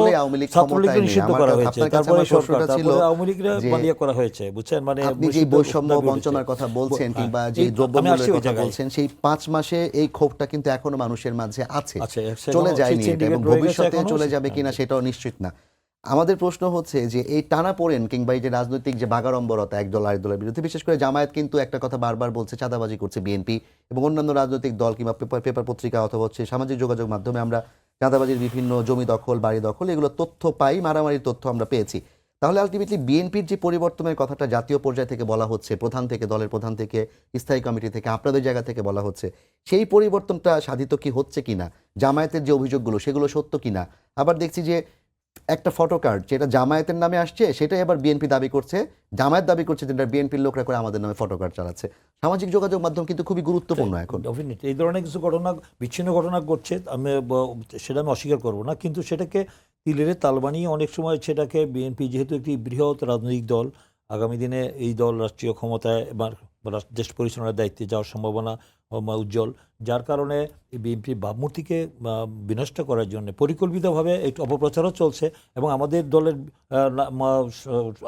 ছাত্রলীগকে নিষিদ্ধ করা হয়েছে, তারপরে সরকার, তারপরে আওয়ামী লীগরা বানিয়ে করা হয়েছে, বুঝছেন? মানে আপনি যে বৈষম্য বঞ্চনার কথা বলছেন কিংবা যে দ্রব্যমূল্যের কথা বলছেন, সেই 5 মাসে এই ক্ষোভটা কিন্তু এখনো মানুষের মাঝে আছে, চলে যায়নি, এবং ভবিষ্যতে চলে যাবে কিনা সেটাও নিশ্চিত না। আমাদের প্রশ্ন হচ্ছে যে এই টানাপোড়েন কিংবা এই যে রাজনৈতিক যে বাগাড়ম্বরতা একদল আরেক দলের বিরুদ্ধে, বিশেষ করে জামায়াত কিন্তু একটা কথা বারবার বলছে, চাঁদাবাজি করছে বিএনপি, এবং অন্যান্য রাজনৈতিক দল কিংবা পেপার পত্রিকা অথবা হচ্ছে সামাজিক যোগাযোগ মাধ্যমে আমরা চাঁদাবাজির বিভিন্ন জমি দখল, বাড়ি দখল, এগুলো তথ্য পাই, মারামারির তথ্য আমরা পেয়েছি। তাহলে আলটিমেটলি বিএনপির যে পরিবর্তনের কথাটা জাতীয় পর্যায় থেকে বলা হচ্ছে, প্রধান থেকে, দলের প্রধান থেকে, স্থায়ী কমিটি থেকে, আপনাদের জায়গা থেকে বলা হচ্ছে, সেই পরিবর্তনটা সাধিত কি হচ্ছে কিনা, জামায়াতের যে অভিযোগগুলো সেগুলো সত্য কিনা? আবার দেখছি যে একটা ফটো কার্ড যেটা জামায়াতের নামে আসছে, সেটাই আবার বিএনপি দাবি করছে, জামায়াত দাবি করছে যেটা বিএনপির লোকরা করে আমাদের নামে ফটো কার্ড চালাচ্ছে। সামাজিক যোগাযোগ মাধ্যম কিন্তু খুবই গুরুত্বপূর্ণ এখন। এই ধরনের কিছু ঘটনা, বিচ্ছিন্ন ঘটনা ঘটছে, সেটা আমি অস্বীকার করবো না, কিন্তু সেটাকে তিলের তাল বানিয়ে অনেক সময় সেটাকে বিএনপি যেহেতু একটি বৃহৎ রাজনৈতিক দল, আগামী দিনে এই দল রাষ্ট্রীয় ক্ষমতায় বা দেশ পরিচালনার দায়িত্বে যাওয়ার সম্ভাবনা উজ্জ্বল, যার কারণে বিএনপি ভাবমূর্তিকে বিনষ্ট করার জন্য পরিকল্পিতভাবে একটু অপপ্রচারও চলছে, এবং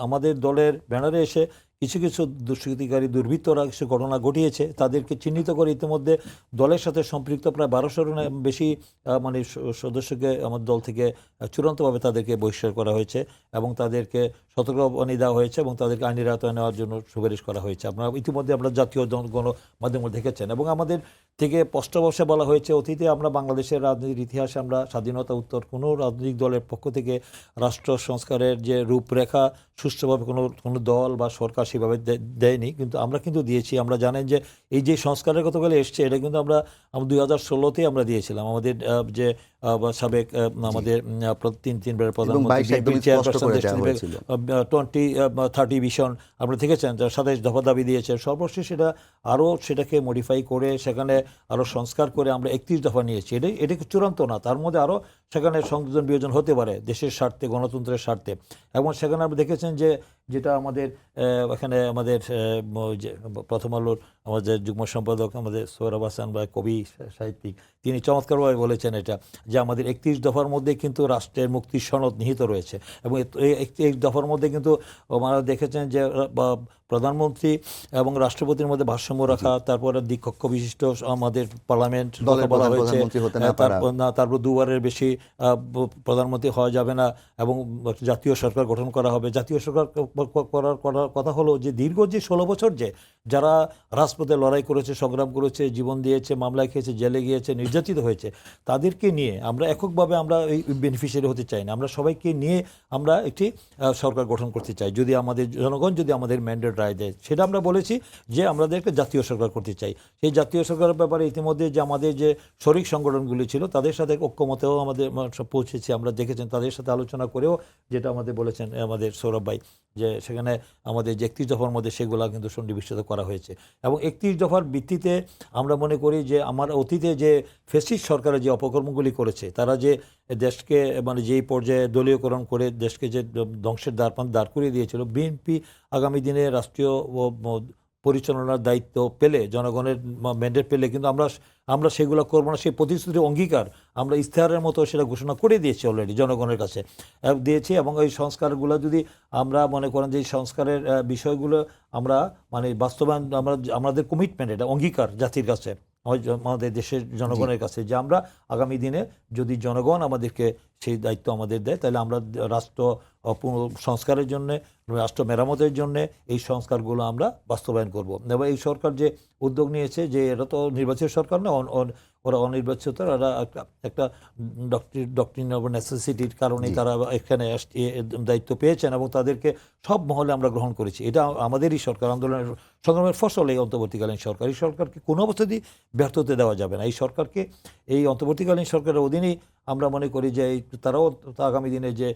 আমাদের দলের ব্যানারে এসে কিছু কিছু দুষ্কৃতিকারী দুর্বৃত্তরা কিছু ঘটনা ঘটিয়েছে, তাদেরকে চিহ্নিত করে ইতিমধ্যে দলের সাথে সম্পৃক্ত প্রায় 1200-এর বেশি মানে সদস্যকে আমার দল থেকে চূড়ান্তভাবে তাদেরকে বহিষ্কার করা হয়েছে, এবং তাদেরকে সতর্কবাণী দেওয়া হয়েছে, এবং তাদেরকে আইনি আওতায় নেওয়ার জন্য সুপারিশ করা হয়েছে। আপনারা ইতিমধ্যে আমরা জাতীয় গণমাধ্যমে দেখেছেন, এবং আমাদের থেকে স্পষ্টভাবে বলা হয়েছে, অতীতে আমরা বাংলাদেশের রাজনীতির ইতিহাসে আমরা স্বাধীনতা উত্তর কোনো রাজনৈতিক দলের পক্ষ থেকে রাষ্ট্র সংস্কারের যে রূপরেখা সুষ্ঠুভাবে কোনো দল বা সরকার সেভাবে দেয়নি, কিন্তু আমরা কিন্তু দিয়েছি। আমরা জানেন যে এই যে সংস্কারের কথা বলে এসছে, এটা কিন্তু আমরা 2016-তে আমরা দিয়েছিলাম। আমাদের যে সাবেক আমাদের তিনবারের প্রধানমন্ত্রী 2030 ভিশন আমরা দেখেছেন, 27 দফা দাবি দিয়েছে। সর্বশেষ সেটাকে মডিফাই করে সেখানে আরও সংস্কার করে আমরা 31 দফা নিয়েছি। এটা চূড়ান্ত না, তার মধ্যে আরও সেখানে সংযোজন বিয়োজন হতে পারে দেশের স্বার্থে, গণতন্ত্রের স্বার্থে। এবং সেখানে আমরা দেখেছেন যে যেটা আমাদের এখানে আমাদের প্রথম আলোর আমাদের যুগ্ম সম্পাদক আমাদের সোহরাব হাসান বা কবি সাহিত্যিক, তিনি চমৎকারভাবে বলেছেন এটা, যে আমাদের 31 দফার মধ্যে কিন্তু রাষ্ট্রের মুক্তির সনদ নিহিত রয়েছে, এবং এই 31 দফার মধ্যে কিন্তু ওনারা দেখেছেন যে প্রধানমন্ত্রী এবং রাষ্ট্রপতির মধ্যে ভারসাম্য রাখা, তারপরে দ্বিকক্ষ বিশিষ্ট আমাদের পার্লামেন্ট দলের বলা প্রধান হয়েছে, প্রধানমন্ত্রী হতে না পারা। তারপর দুবারের বেশি প্রধানমন্ত্রী হওয়া যাবে না, এবং জাতীয় সরকার গঠন করা হবে। জাতীয় সরকার করার কথা হলো যে দীর্ঘ যে 16 বছর যে যারা রাজপথে লড়াই করেছে, সংগ্রাম করেছে, জীবন দিয়েছে, মামলায় খেয়েছে, জেলে গিয়েছে, নির্যাতিত হয়েছে, তাদেরকে নিয়ে আমরা এককভাবে আমরা এই বেনিফিশিয়ারি হতে চাই না। আমরা সবাইকে নিয়ে আমরা একটি সরকার গঠন করতে চাই, যদি আমাদের জনগণ যদি আমাদের ম্যান্ডেট রায় দেয়। সেটা আমরা বলেছি যে আমাদের একটা জাতীয় সরকার করতে চাই। সেই জাতীয় সরকারের ব্যাপারে ইতিমধ্যে যে আমাদের যে শরিক সংগঠনগুলি ছিল তাদের সাথে ঐক্যমতেও আমাদের পৌঁছেছি। আমরা দেখেছেন তাদের সাথে আলোচনা করেও যেটা আমাদের বলেছেন আমাদের সৌরভ ভাই, যে সেখানে আমাদের যে 31 দফার মধ্যে সেগুলো কিন্তু সন্নিবেশিত করা হয়েছে। এবং 31 দফার ভিত্তিতে আমরা মনে করি যে আমার অতীতে যে ফ্যাসিস্ট সরকারের যে অপকর্মগুলি করেছে, তারা যে দেশকে মানে যেই পর্যায়ে দলীয়করণ করে দেশকে যে ধ্বংসের দাঁড় করিয়ে দিয়েছিল, বিএনপি আগামী দিনে রাষ্ট্রীয় পরিচালনার দায়িত্ব পেলে, জনগণের ম্যান্ডেট পেলে কিন্তু আমরা সেগুলো করবো না। সেই প্রতিশ্রুতির অঙ্গীকার আমরা ইশতেহারের মতো সেটা ঘোষণা করে দিয়েছি, অলরেডি জনগণের কাছে দিয়েছি। এবং এই সংস্কারগুলো যদি আমরা মনে করেন যে এই সংস্কারের বিষয়গুলো আমরা মানে বাস্তবায়ন, আমাদের কমিটমেন্ট, এটা অঙ্গীকার জাতির কাছে, আমাদের দেশের জনগণের কাছে, যে আমরা আগামী দিনে যদি জনগণ আমাদেরকে সেই দায়িত্ব আমাদের দেয়, তাহলে আমরা রাষ্ট্র সংস্কারের জন্যে, রাষ্ট্র মেরামতের জন্যে এই সংস্কারগুলো আমরা বাস্তবায়ন করব। এবং এই সরকার যে উদ্যোগ নিয়েছে, যে এরা তো নির্বাচিত সরকার না, ওরা অনির্বাচিত, ওরা একটা ডক্ট্রিন অফ নেসেসিটির কারণেই তারা এখানে দায়িত্ব পেয়েছেন, এবং তাদেরকে সব মহলে আমরা গ্রহণ করেছি। এটা আমাদেরই সরকার, আন্দোলনের সংগ্রামের ফসল এই অন্তর্বর্তীকালীন সরকার। এই সরকারকে কোনো অবস্থাতেই ব্যর্থ হতে দেওয়া যাবে না। এই সরকারকে, এই অন্তর্বর্তীকালীন সরকারের অধীনেই আমরা মনে করি যে তারাও আগামী দিনে যে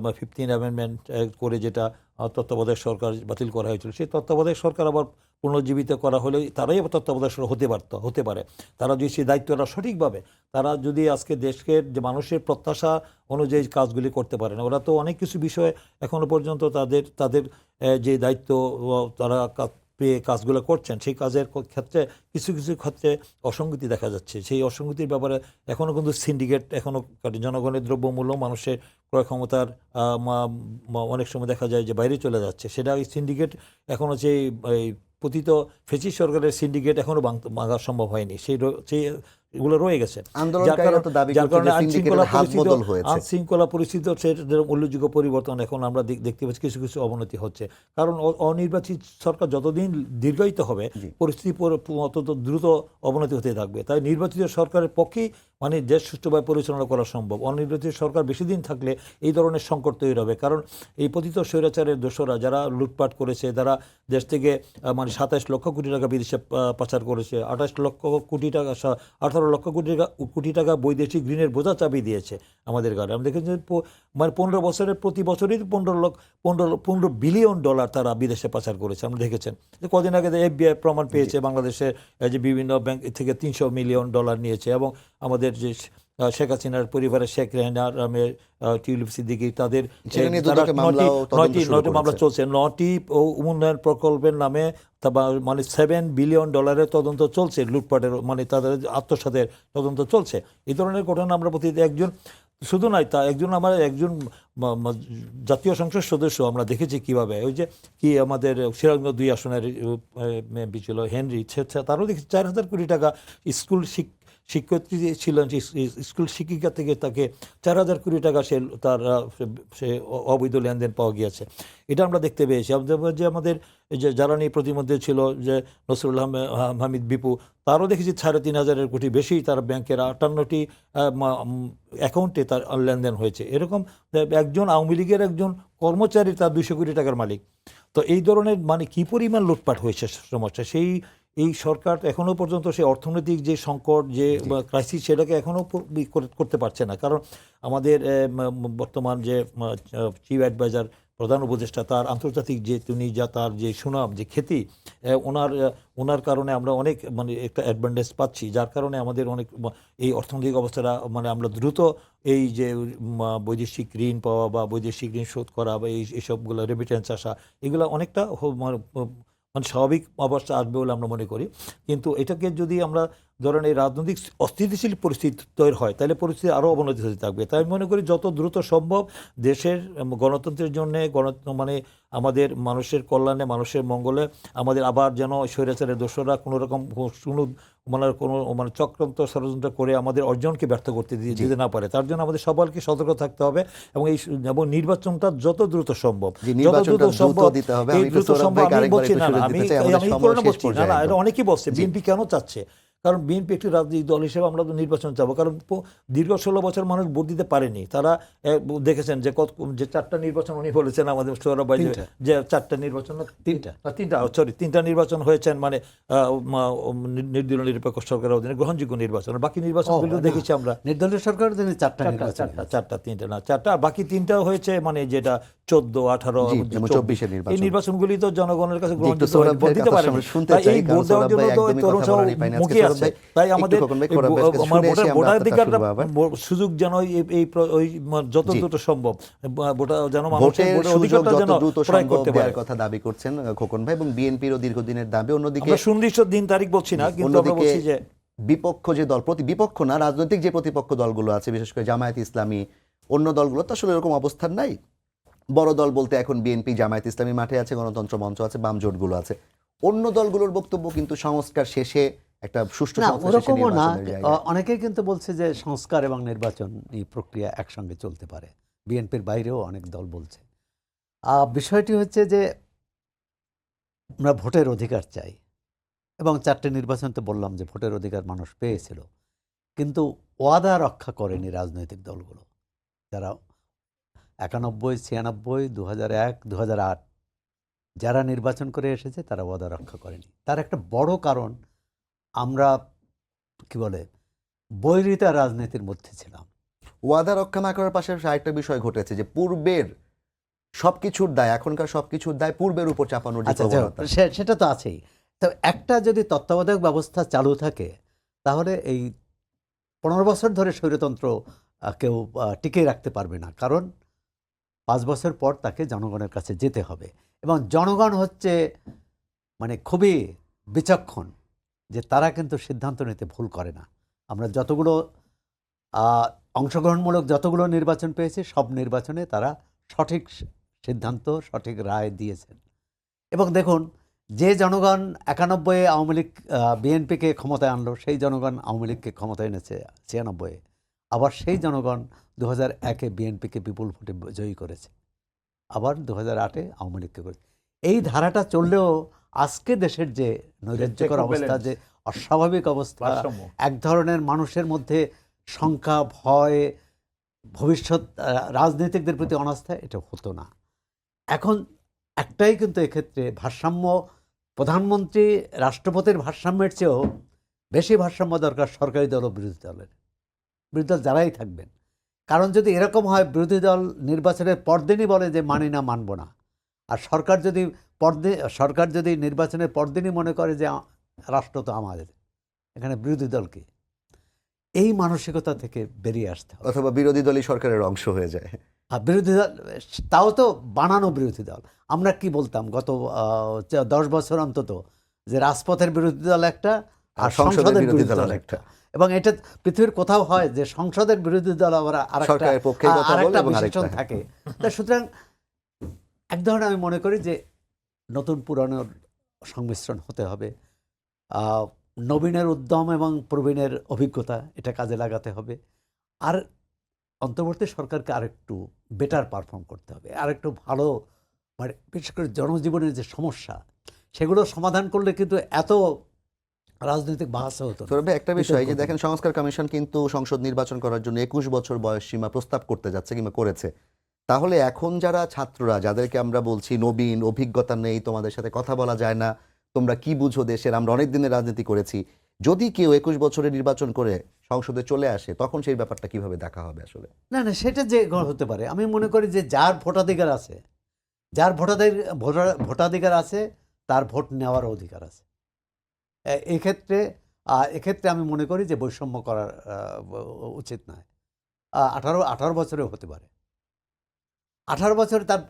15 অ্যামেন্ডমেন্ট করে যেটা তত্ত্বাবধায়ক সরকার বাতিল করা হয়েছিল, সেই তত্ত্বাবধায়ক সরকার আবার পুনর্জীবিত করা হলে তারাই আবার তত্ত্বাবধায়ক সরকার হতে পারে। তারা যদি সেই দায়িত্বটা সঠিকভাবে, তারা যদি আজকে দেশের যে মানুষের প্রত্যাশা অনুযায়ী কাজগুলি করতে পারে না। ওরা তো অনেক কিছু বিষয়ে এখনো পর্যন্ত তাদের যে দায়িত্ব তারা পেয়ে কাজগুলো করছেন, সেই কাজের ক্ষেত্রে কিছু ক্ষেত্রে অসঙ্গতি দেখা যাচ্ছে। সেই অসঙ্গতির ব্যাপারে এখনও কিন্তু সিন্ডিকেট এখনও জনগণের দ্রব্যমূল্য, মানুষের ক্রয় ক্ষমতার অনেক সময় দেখা যায় যে বাইরে চলে যাচ্ছে। সেটা এই সিন্ডিকেট এখনও সেই পতিত ফেসিস্ট সরকারের সিন্ডিকেট এখনও ভাঙা সম্ভব হয়নি, এগুলো রয়ে গেছে। যার কারণে আইনশৃঙ্খলা পরিস্থিতি উল্লেখযোগ্য পরিবর্তন এখন আমরা দেখতে পাচ্ছি, কিছু অবনতি হচ্ছে। কারণ অনির্বাচিত সরকার যতদিন দীর্ঘায়িত হবে, পরিস্থিতি অত্যন্ত দ্রুত অবনতি হতে থাকবে। তাই নির্বাচিত সরকারের পক্ষেই মানে দেশ সুষ্ঠুভাবে পরিচালনা করা সম্ভব। অনির্বাচিত সরকার বেশি দিন থাকলে এই ধরনের সংকট তৈরি হবে। কারণ এই পতিত স্বৈরাচারের দোসরা যারা লুটপাট করেছে, যারা দেশ থেকে মানে 27 লক্ষ কোটি টাকা বিদেশে পাচার করেছে, 28 লক্ষ কোটি টাকা 18 লক্ষ কোটি টাকা বৈদেশিক ঋণের বোঝা চাপিয়ে দিয়েছে আমাদের ঘরে। আমি দেখেছি মানে 15 বছরের প্রতি বছরই 15 বিলিয়ন ডলার তারা বিদেশে পাচার করেছে। আমরা দেখেছেন যে কদিন আগে FBI প্রমাণ পেয়েছে বাংলাদেশের যে বিভিন্ন ব্যাংক থেকে 300 মিলিয়ন ডলার নিয়েছে। এবং আমাদের যে শেখ হাসিনার পরিবারের শেখ রেহানার টিউলিপ সিদ্দিকী, তাদের 9টি মামলা চলছে। 9টি উন্নয়ন প্রকল্পের নামে মানে $7 বিলিয়ন তদন্ত চলছে, লুটপাটের মানে তাদের আত্মসাতের তদন্ত চলছে। এই ধরনের ঘটনা আমরা প্রতিদিন শুধু নয়, তা একজন জাতীয় সংসদ সদস্য আমরা দেখেছি কিভাবে, ওই যে কি আমাদের সিরাজগঞ্জ 2 আসনের এমপি ছিল হেনরি, তারও দেখেছি 4,000 কোটি টাকা স্কুল শিক্ষার্থী ছিলেন, স্কুল শিক্ষিকা থেকে তাকে 4,000 কোটি টাকা সে অবৈধ লেনদেন পাওয়া গিয়েছে। এটা আমরা দেখতে পেয়েছি। যে আমাদের যে জ্বালানি প্রতিমন্ত্রী ছিল যে নসরুল হামিদ বিপু, তারও দেখেছি 3,500 কোটি বেশি তার ব্যাংকের 58টি অ্যাকাউন্টে তার লেনদেন হয়েছে। এরকম একজন আওয়ামী লীগের একজন কর্মচারী তার 200 কোটি টাকার মালিক। তো এই ধরনের মানে কি পরিমাণ লুটপাট হয়েছে সমস্যা, এই সরকার এখনও পর্যন্ত সেই অর্থনৈতিক যে সংকট, যে ক্রাইসিস, সেটাকে এখনও করতে পারছে না। কারণ আমাদের বর্তমান যে চিফ অ্যাডভাইজার, প্রধান উপদেষ্টা, তার আন্তর্জাতিক যে তার যে সুনাম, যে খ্যাতি, ওনার কারণে আমরা অনেক মানে একটা অ্যাডভান্টেজ পাচ্ছি, যার কারণে আমাদের অনেক এই অর্থনৈতিক অবস্থাটা মানে আমরা দ্রুত এই যে বৈদেশিক ঋণ পাওয়া বা বৈদেশিক ঋণ শোধ করা বা এইসবগুলো রেমিটেন্স আসা, এগুলো অনেকটা মানে স্বাভাবিক অবস্থা আসবে বলে আমরা মনে করি। কিন্তু এটাকে যদি আমরা ধরেন এই রাজনৈতিক অস্থিতিশীল পরিস্থিতি তৈরি হয়, তাহলে পরিস্থিতি আরও অবনতি হতে থাকবে। তাই আমি মনে করি যত দ্রুত সম্ভব দেশের গণতন্ত্রের জন্য মানে আমাদের মানুষের কল্যাণে, মানুষের মঙ্গলে আমাদের আবার যেন স্বৈরাচারের দোষরা কোনো রকম কোনো চক্রান্ত ষড়যন্ত্র করে আমাদের অর্জনকে ব্যর্থ করতে দিতে না পারে, তার জন্য আমাদের সবাইকে সতর্ক থাকতে হবে এবং নির্বাচনটা যত দ্রুত সম্ভব, যত দ্রুত সম্ভব এই দ্রুত সম্ভব। আমি বলছি না, আমি এই কারণে বলছি না, এটা অনেকেই বলছে বিএনপি কেন চাচ্ছে, কারণ বিএনপি একটি রাজনৈতিক দল হিসেবে আমরা তো নির্বাচন চাবো, কারণ দীর্ঘ 16 বছর মানুষ ভোট দিতে পারেনি। তারা দেখেছেন যে 4টা নির্বাচন উনি বলেছেন আমাদের সৌরভ ভাই, যে 4টা নির্বাচন, 3টা নির্বাচন হয়েছেন, মানে নির্দলীয় নিরপেক্ষ সরকারের অধীনে গ্রহণযোগ্য নির্বাচন। বাকি নির্বাচনগুলো দেখেছি আমরা নির্দলীয় সরকারের অধীনে 4টা, 3টা, বাকি 3টা হয়েছে মানে যেটা 14, 18 এবং 24 এই নির্বাচনগুলি তো জনগণের কাছে গ্রহণযোগ্য ভোট দিতে পারে। এই ভোট দেওয়ার জন্য তো তরুণ সহ মুখে আছে, তাই আমাদের ভোটাধিকারটা সুযোগ যেন ওই যত দ্রুত সম্ভব যেন মানুষের অধিকারটা যেন প্রয়োগ করতে পারে কথা দাবি করছেন খোকন ভাই, এবং বিএনপিরও দীর্ঘদিনের দাবি। অন্যদিকে সুনির্দিষ্ট দিন তারিখ বলছি না, কিন্তু আমরা বলছি যে বিপক্ষ যে দল, বিপক্ষ না, রাজনৈতিক যে প্রতিপক্ষ দলগুলো আছে, বিশেষ করে জামায়াত ইসলামী, অন্য দলগুলো তো আসলে এরকম অবস্থান নাই। বড় দল বলতে এখন বিএনপি, জামায়াত ইসলামী মাঠে আছে, গণতন্ত্র মঞ্চ আছে, বাম জোটগুলো আছে। অন্য দলগুলোর বক্তব্য কিন্তু সংস্কার শেষে একটা সুষ্ঠু ওরকমও না। অনেকেই কিন্তু বলছে যে সংস্কার এবং নির্বাচন এই প্রক্রিয়া একসঙ্গে চলতে পারে, বিএনপির বাইরেও অনেক দল বলছে। বিষয়টি হচ্ছে যে আমরা ভোটের অধিকার চাই, এবং 4টে নির্বাচন তো বললাম যে ভোটের অধিকার মানুষ পেয়েছিল, কিন্তু ওয়াদা রক্ষা করেনি রাজনৈতিক দলগুলো, যারা 91, 96, 2001, 2008 যারা নির্বাচন করে এসেছে তারা ওয়াদা রক্ষা করেনি। তার একটা বড় কারণ আমরা কি বলে বৈরিতা রাজনীতির মধ্যে ছিলাম। ওয়াদা রক্ষা না করার পাশাপাশি আরেকটা বিষয় ঘটেছে যে পূর্বের সবকিছুর দায়, এখনকার সবকিছুর দায় পূর্বের উপর চাপানোর যে প্রবণতা, সেটা তো আছেই। তো একটা যদি তত্ত্বাবধায়ক ব্যবস্থা চালু থাকে, তাহলে এই 15 বছর ধরে স্বৈরতন্ত্র কেউ টিকিয়ে রাখতে পারবে না, কারণ 5 বছর পর তাকে জনগণের কাছে যেতে হবে। এবং জনগণ হচ্ছে মানে খুবই বিচক্ষণ, যে তারা কিন্তু সিদ্ধান্ত নিতে ভুল করে না। আমরা যতগুলো অংশগ্রহণমূলক যতগুলো নির্বাচন পেয়েছি, সব নির্বাচনে তারা সঠিক সিদ্ধান্ত, সঠিক রায় দিয়েছেন। এবং দেখুন, যে জনগণ 91-এ আওয়ামী লীগ বিএনপিকে ক্ষমতায় আনলো, সেই জনগণ আওয়ামী লীগকে ক্ষমতায় এনেছে 96-এ। আবার সেই জনগণ 2001-এ বিএনপিকে বিপুল ভোটে জয়ী করেছে, আবার 2008-এ আওয়ামী লীগকে করেছে। এই ধারাটা চললেও আজকে দেশের যে নৈরাজ্যকর অবস্থা, যে অস্বাভাবিক অবস্থা, এক ধরনের মানুষের মধ্যে শঙ্কা, ভয়, ভবিষ্যৎ রাজনীতিকদের প্রতি অনাস্থা, এটা হতো না। এখন একটাই কিন্তু এক্ষেত্রে ভারসাম্য, প্রধানমন্ত্রী রাষ্ট্রপতির ভারসাম্যের চেয়েও বেশি ভারসাম্য দরকার সরকারি দল ও বিরোধী দলের। বিরোধী দল যারাই থাকবেন, কারণ যদি এরকম হয় বিরোধী দল নির্বাচনের পরদিনই বলে যে মানি না, মানব না, আর সরকার যদি নির্বাচনের পরদিনই মনে করে যে রাষ্ট্র তো আমাদের, এখানে বিরোধী দলকে এই মানসিকতা থেকে বেরিয়ে আসতে হবে, অথবা বিরোধী দলই সরকারের অংশ হয়ে যায়। আর বিরোধী দল, তাও তো বানানো বিরোধী দল। আমরা কি বলতাম গত 10 বছর অন্তত, যে রাজপথের বিরোধী দল একটা আর সংসদের বিরোধী দল একটা। এবং এটা পৃথিবীর কোথাও হয় যে সংসদের বিরোধী দল আবার আরেকটা বিশেষণ থাকে। সুতরাং এক ধরনের আমি মনে করি যে নতুন পুরানোর সংমিশ্রণ হতে হবে, নবীনের উদ্যম এবং প্রবীণের অভিজ্ঞতা এটা কাজে লাগাতে হবে, আর অন্তর্বর্তী সরকারকে আরেকটু বেটার পারফর্ম করতে হবে, আরেকটু ভালো, মানে বিশেষ করে জনজীবনের যে সমস্যা সেগুলো সমাধান করলে কিন্তু এত রাজনৈতিক বাহাসা হতো। একটা বিষয় যে দেখেন, সংস্কার কমিশন কিন্তু সংসদ নির্বাচন করার জন্য 21 বছর বয়স সীমা প্রস্তাব করতে যাচ্ছে কিংবা করেছে। তাহলে এখন যারা ছাত্ররা, যাদেরকে আমরা বলছি নবীন, অভিজ্ঞতা নেই, তোমাদের সাথে কথা বলা যায় না, তোমরা কি বুঝো দেশের, আমরা অনেক দিনের রাজনীতি করেছি, যদি কেউ 21 বছরে নির্বাচন করে সংসদে চলে আসে, তখন সেই ব্যাপারটা কিভাবে দেখা হবে আসলে? না, সেটা যে হতে পারে, আমি মনে করি যে যার ভোটাধিকার আছে, যার ভোটাধিকার আছে, তার ভোট নেওয়ার অধিকার আছে। এক্ষেত্রে আমি মনে করি যে বৈষম্য করা উচিত নয়। 18 বছরেও হতে পারে। 18 বছরে তার,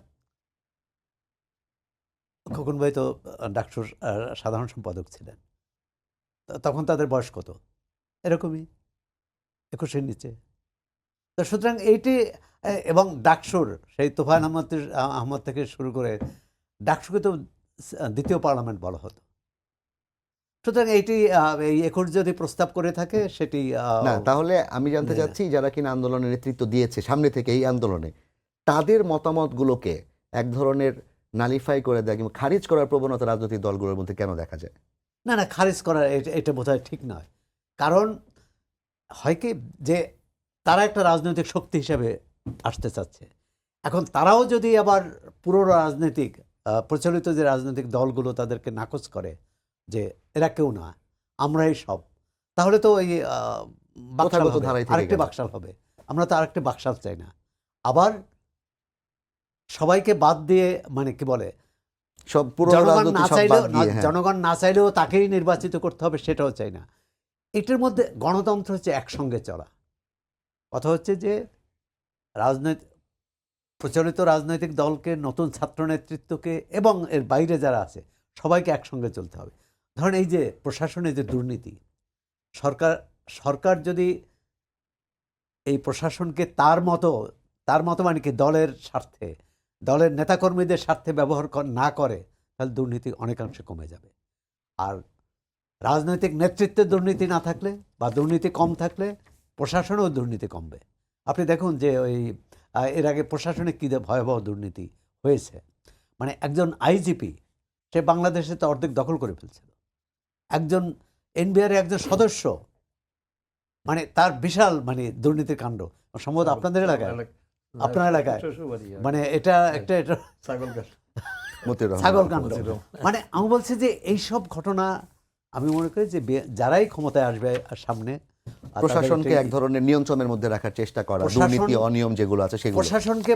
খোকন ভাই তো ডাকসুর সাধারণ সম্পাদক ছিলেন, তখন তাদের বয়স কত? এরকমই 21-এর নিচে। তো সুতরাং এইটি এবং ডাকসুর সেই তোফায়েল আহমদ থেকে শুরু করে ডাকসুকে তো দ্বিতীয় পার্লামেন্ট বলা হতো। সুতরাং এইটি এই 21 যদি প্রস্তাব করে থাকে সেটি না, তাহলে আমি জানতে চাচ্ছি যারা কিনা আন্দোলনের নেতৃত্ব দিয়েছে সামনে থেকে এই আন্দোলনে, তাদের মতামতগুলোকে এক ধরনের নালিফাই করে দেয় কিংবা খারিজ করার প্রবণতা রাজনৈতিক দলগুলোর মধ্যে কেন দেখা যায়? না না, খারিজ করা এটা বোধহয় ঠিক নয়। কারণ হয় কি যে তারা একটা রাজনৈতিক শক্তি হিসেবে আসতে চাচ্ছে। এখন তারাও যদি আবার পুরো রাজনৈতিক প্রচলিত যে রাজনৈতিক দলগুলো তাদেরকে নাকচ করে যে এরা কেউ না, আমরাই সব, তাহলে তো ওই বাকশাল প্রথাগত হবে, ধারায় থেকে আরেকটি গেল। বাকশাল হবে। আমরা তো আরেকটি বাকশাল চাই না। আবার সবাইকে বাদ দিয়ে মানে কি বলে সব পুরো জনগণ রাজনৈতিক না সব চাইলেও বাদ দিয়ে, হ্যাঁ। জনগণ না চাইলেও তাকেই নির্বাচিত করতে হবে সেটাও চাই না। এটার মধ্যে গণতন্ত্র হচ্ছে একসঙ্গে চলা। কথা হচ্ছে যে প্রচলিত রাজনৈতিক দলকে, নতুন ছাত্র নেতৃত্বকে এবং এর বাইরে যারা আছে সবাইকে একসঙ্গে চলতে হবে। ধরেন এই যে প্রশাসনে যে দুর্নীতি, সরকার যদি এই প্রশাসনকে তার মতো মানে কি দলের স্বার্থে, দলের নেতাকর্মীদের স্বার্থে ব্যবহার না করে, তাহলে দুর্নীতি অনেকাংশে কমে যাবে। আর রাজনৈতিক নেতৃত্বে দুর্নীতি না থাকলে বা দুর্নীতি কম থাকলে প্রশাসনেও দুর্নীতি কমবে। আপনি দেখুন যে ওই এর আগে প্রশাসনে কী ভয়াবহ দুর্নীতি হয়েছে। মানে একজন আইজিপি সে বাংলাদেশে তো অর্ধেক দখল করে ফেলছিল। একজন এনবিআর একজন সদস্য, মানে তার বিশাল মানে দুর্নীতির কাণ্ড, সম্ভবত আপনাদের এলাকায়, আপনার এলাকায়, মানে এটা একটা মতিউর রহমান। ছাগল কাণ্ড। মানে আমি বলছি যে এইসব ঘটনা আমি মনে করি যে যারাই ক্ষমতায় আসবে সামনে, প্রশাসনকে এক ধরনের নিয়ন্ত্রণের মধ্যে রাখার চেষ্টা করা, দুর্নীতি অনিয়ম যেগুলো আছে সেগুলো, প্রশাসনকে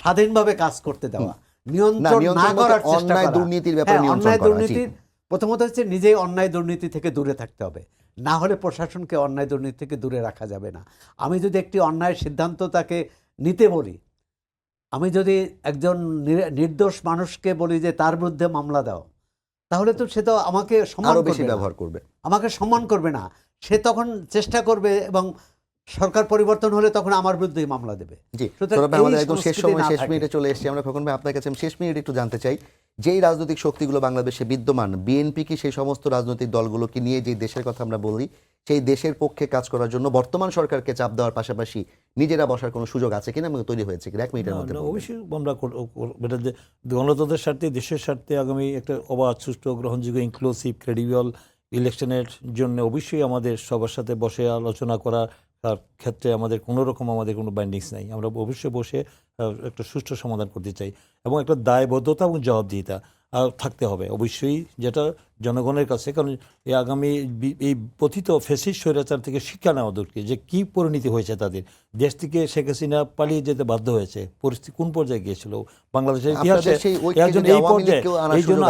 স্বাধীনভাবে কাজ করতে দেওয়া, নিয়ন্ত্রণ না করার চেষ্টা অন্যায় করা। দুর্নীতির ব্যাপারে হ্যাঁ, নিয়ন্ত্রণ অন্যায় করা। জি। দুর্নীতির প্রথমত হচ্ছে নিজেই অন্যায় দুর্নীতি থেকে দূরে থাকতে হবে, না হলে প্রশাসনকে অন্যায় দুর্নীতি থেকে দূরে রাখা যাবে না। আমি যদি একটি অন্যায় সিদ্ধান্ত তাকে নিতে বলি, আমি যদি একজন নির্দোষ মানুষকে বলি যে তার বিরুদ্ধে মামলা দাও, তাহলে তো সে তো আমাকে সম্মান আরো বেশি করবে না, ব্যবহার করবে। আমাকে সম্মান করবে না। সে তখন চেষ্টা করবে এবং সরকার পরিবর্তন হলে তখন আমার বিরুদ্ধেই মামলা দেবে। জি, সুতরাং সৌরভ ভাই, এই আমাদের একদম শেষ সংস্কৃতি সময়, না শেষ থাকে। মিনিটে চলে এসেছি আমরা। খোকন ভাই, আপনার কাছে আমি শেষ মিনিট একটু জানতে চাই, যেই রাজনৈতিক শক্তিগুলো বাংলাদেশে বিদ্যমান, বিএনপি কি সেই সমস্ত রাজনৈতিক দলগুলোকে নিয়ে যে দেশের কথা আমরা বলি, সেই দেশের পক্ষে কাজ করার জন্য বর্তমান সরকারকে চাপ দেওয়ার পাশাপাশি নিজেরা বসার কোনো সুযোগ আছে কিনা এবং তৈরি হয়েছে কিনা? 1 মিনিটের মধ্যে বলবেন। অবশ্যই আমরা এটা যে গণতন্ত্রের স্বার্থে, দেশের স্বার্থে আগামী একটা অবাধ, সুষ্ঠু, গ্রহণযোগ্য, ইনক্লুসিভ, ক্রেডিবল ইলেকশনের জন্য অবশ্যই আমাদের সবার সাথে বসে আলোচনা করার ক্ষেত্রে আমাদের কোনো বাইন্ডিংস নাই। আমরা অবশ্যই বসে একটা সুষ্ঠু সমাধান করতে চাই এবং একটা দায়বদ্ধতা এবং জবাবদিহিতা থাকতে হবে অবশ্যই, যেটা জনগণের কাছে। কারণ এই আগামী এই পতিত ফ্যাসিস্ট স্বৈরাচার থেকে শিক্ষা নেওয়া দরকার, যে কী পরিণতি হয়েছে তাদের। দেশ থেকে শেখ হাসিনা পালিয়ে যেতে বাধ্য হয়েছে, পরিস্থিতি কোন পর্যায়ে গিয়েছিল বাংলাদেশের ইতিহাসে। এই জন্য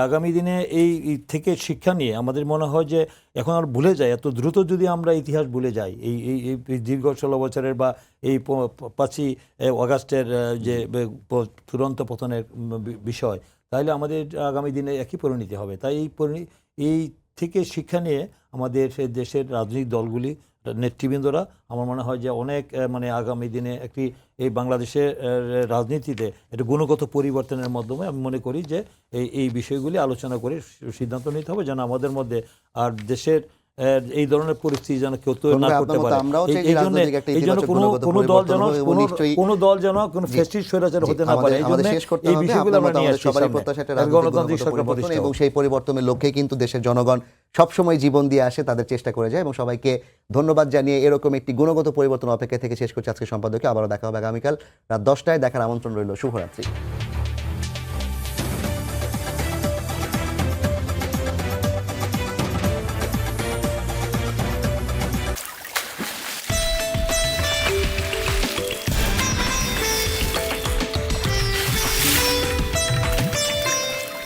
আগামী দিনে এই থেকে শিক্ষা নিয়ে আমাদের মনে হয় যে এখন আর ভুলে যায়, এত দ্রুত যদি আমরা ইতিহাস ভুলে যাই, এই দীর্ঘ 16 বছরের বা এই 5ই আগস্টের যে তুরন্ত পতনের বিষয়, তাহলে আমাদের আগামী দিনে একই পরিণতি হবে। তাই এই থেকে শিক্ষা নিয়ে আমাদের দেশের রাজনৈতিক দলগুলি, নেতৃবৃন্দরা, আমার মনে হয় যে অনেক মানে আগামী দিনে এই বাংলাদেশের রাজনীতিতে একটা গুণগত পরিবর্তনের মাধ্যমে আমি মনে করি যে এই বিষয়গুলি আলোচনা করে সিদ্ধান্ত নিতে হবে, যেন আমাদের মধ্যে আর দেশের এই ধরনের পরিস্থিতি যেন কেউ তৈরি না করতে পারে। এই জন্য কোনো দল যেন কোনো ফ্যাসিস্ট স্বৈরাচার হতে না পারে। এই জন্য এই বিষয়গুলো আমরা নিয়ে আসছি সামনে। গণতান্ত্রিক সরকার প্রতিষ্ঠা এবং সেই পরিবর্তনের লক্ষ্যে কিন্তু দেশের জনগণ সবসময় জীবন দিয়ে আসে, তাদের চেষ্টা করে যায়। এবং সবাইকে ধন্যবাদ জানিয়ে এরকম একটি গুণগত পরিবর্তন অপেক্ষা থেকে শেষ করছি আজকে সম্পাদকে। আবারও দেখা হবে আগামীকাল রাত 10টায়। দেখার আমন্ত্রণ রইল। শুভরাত্রি।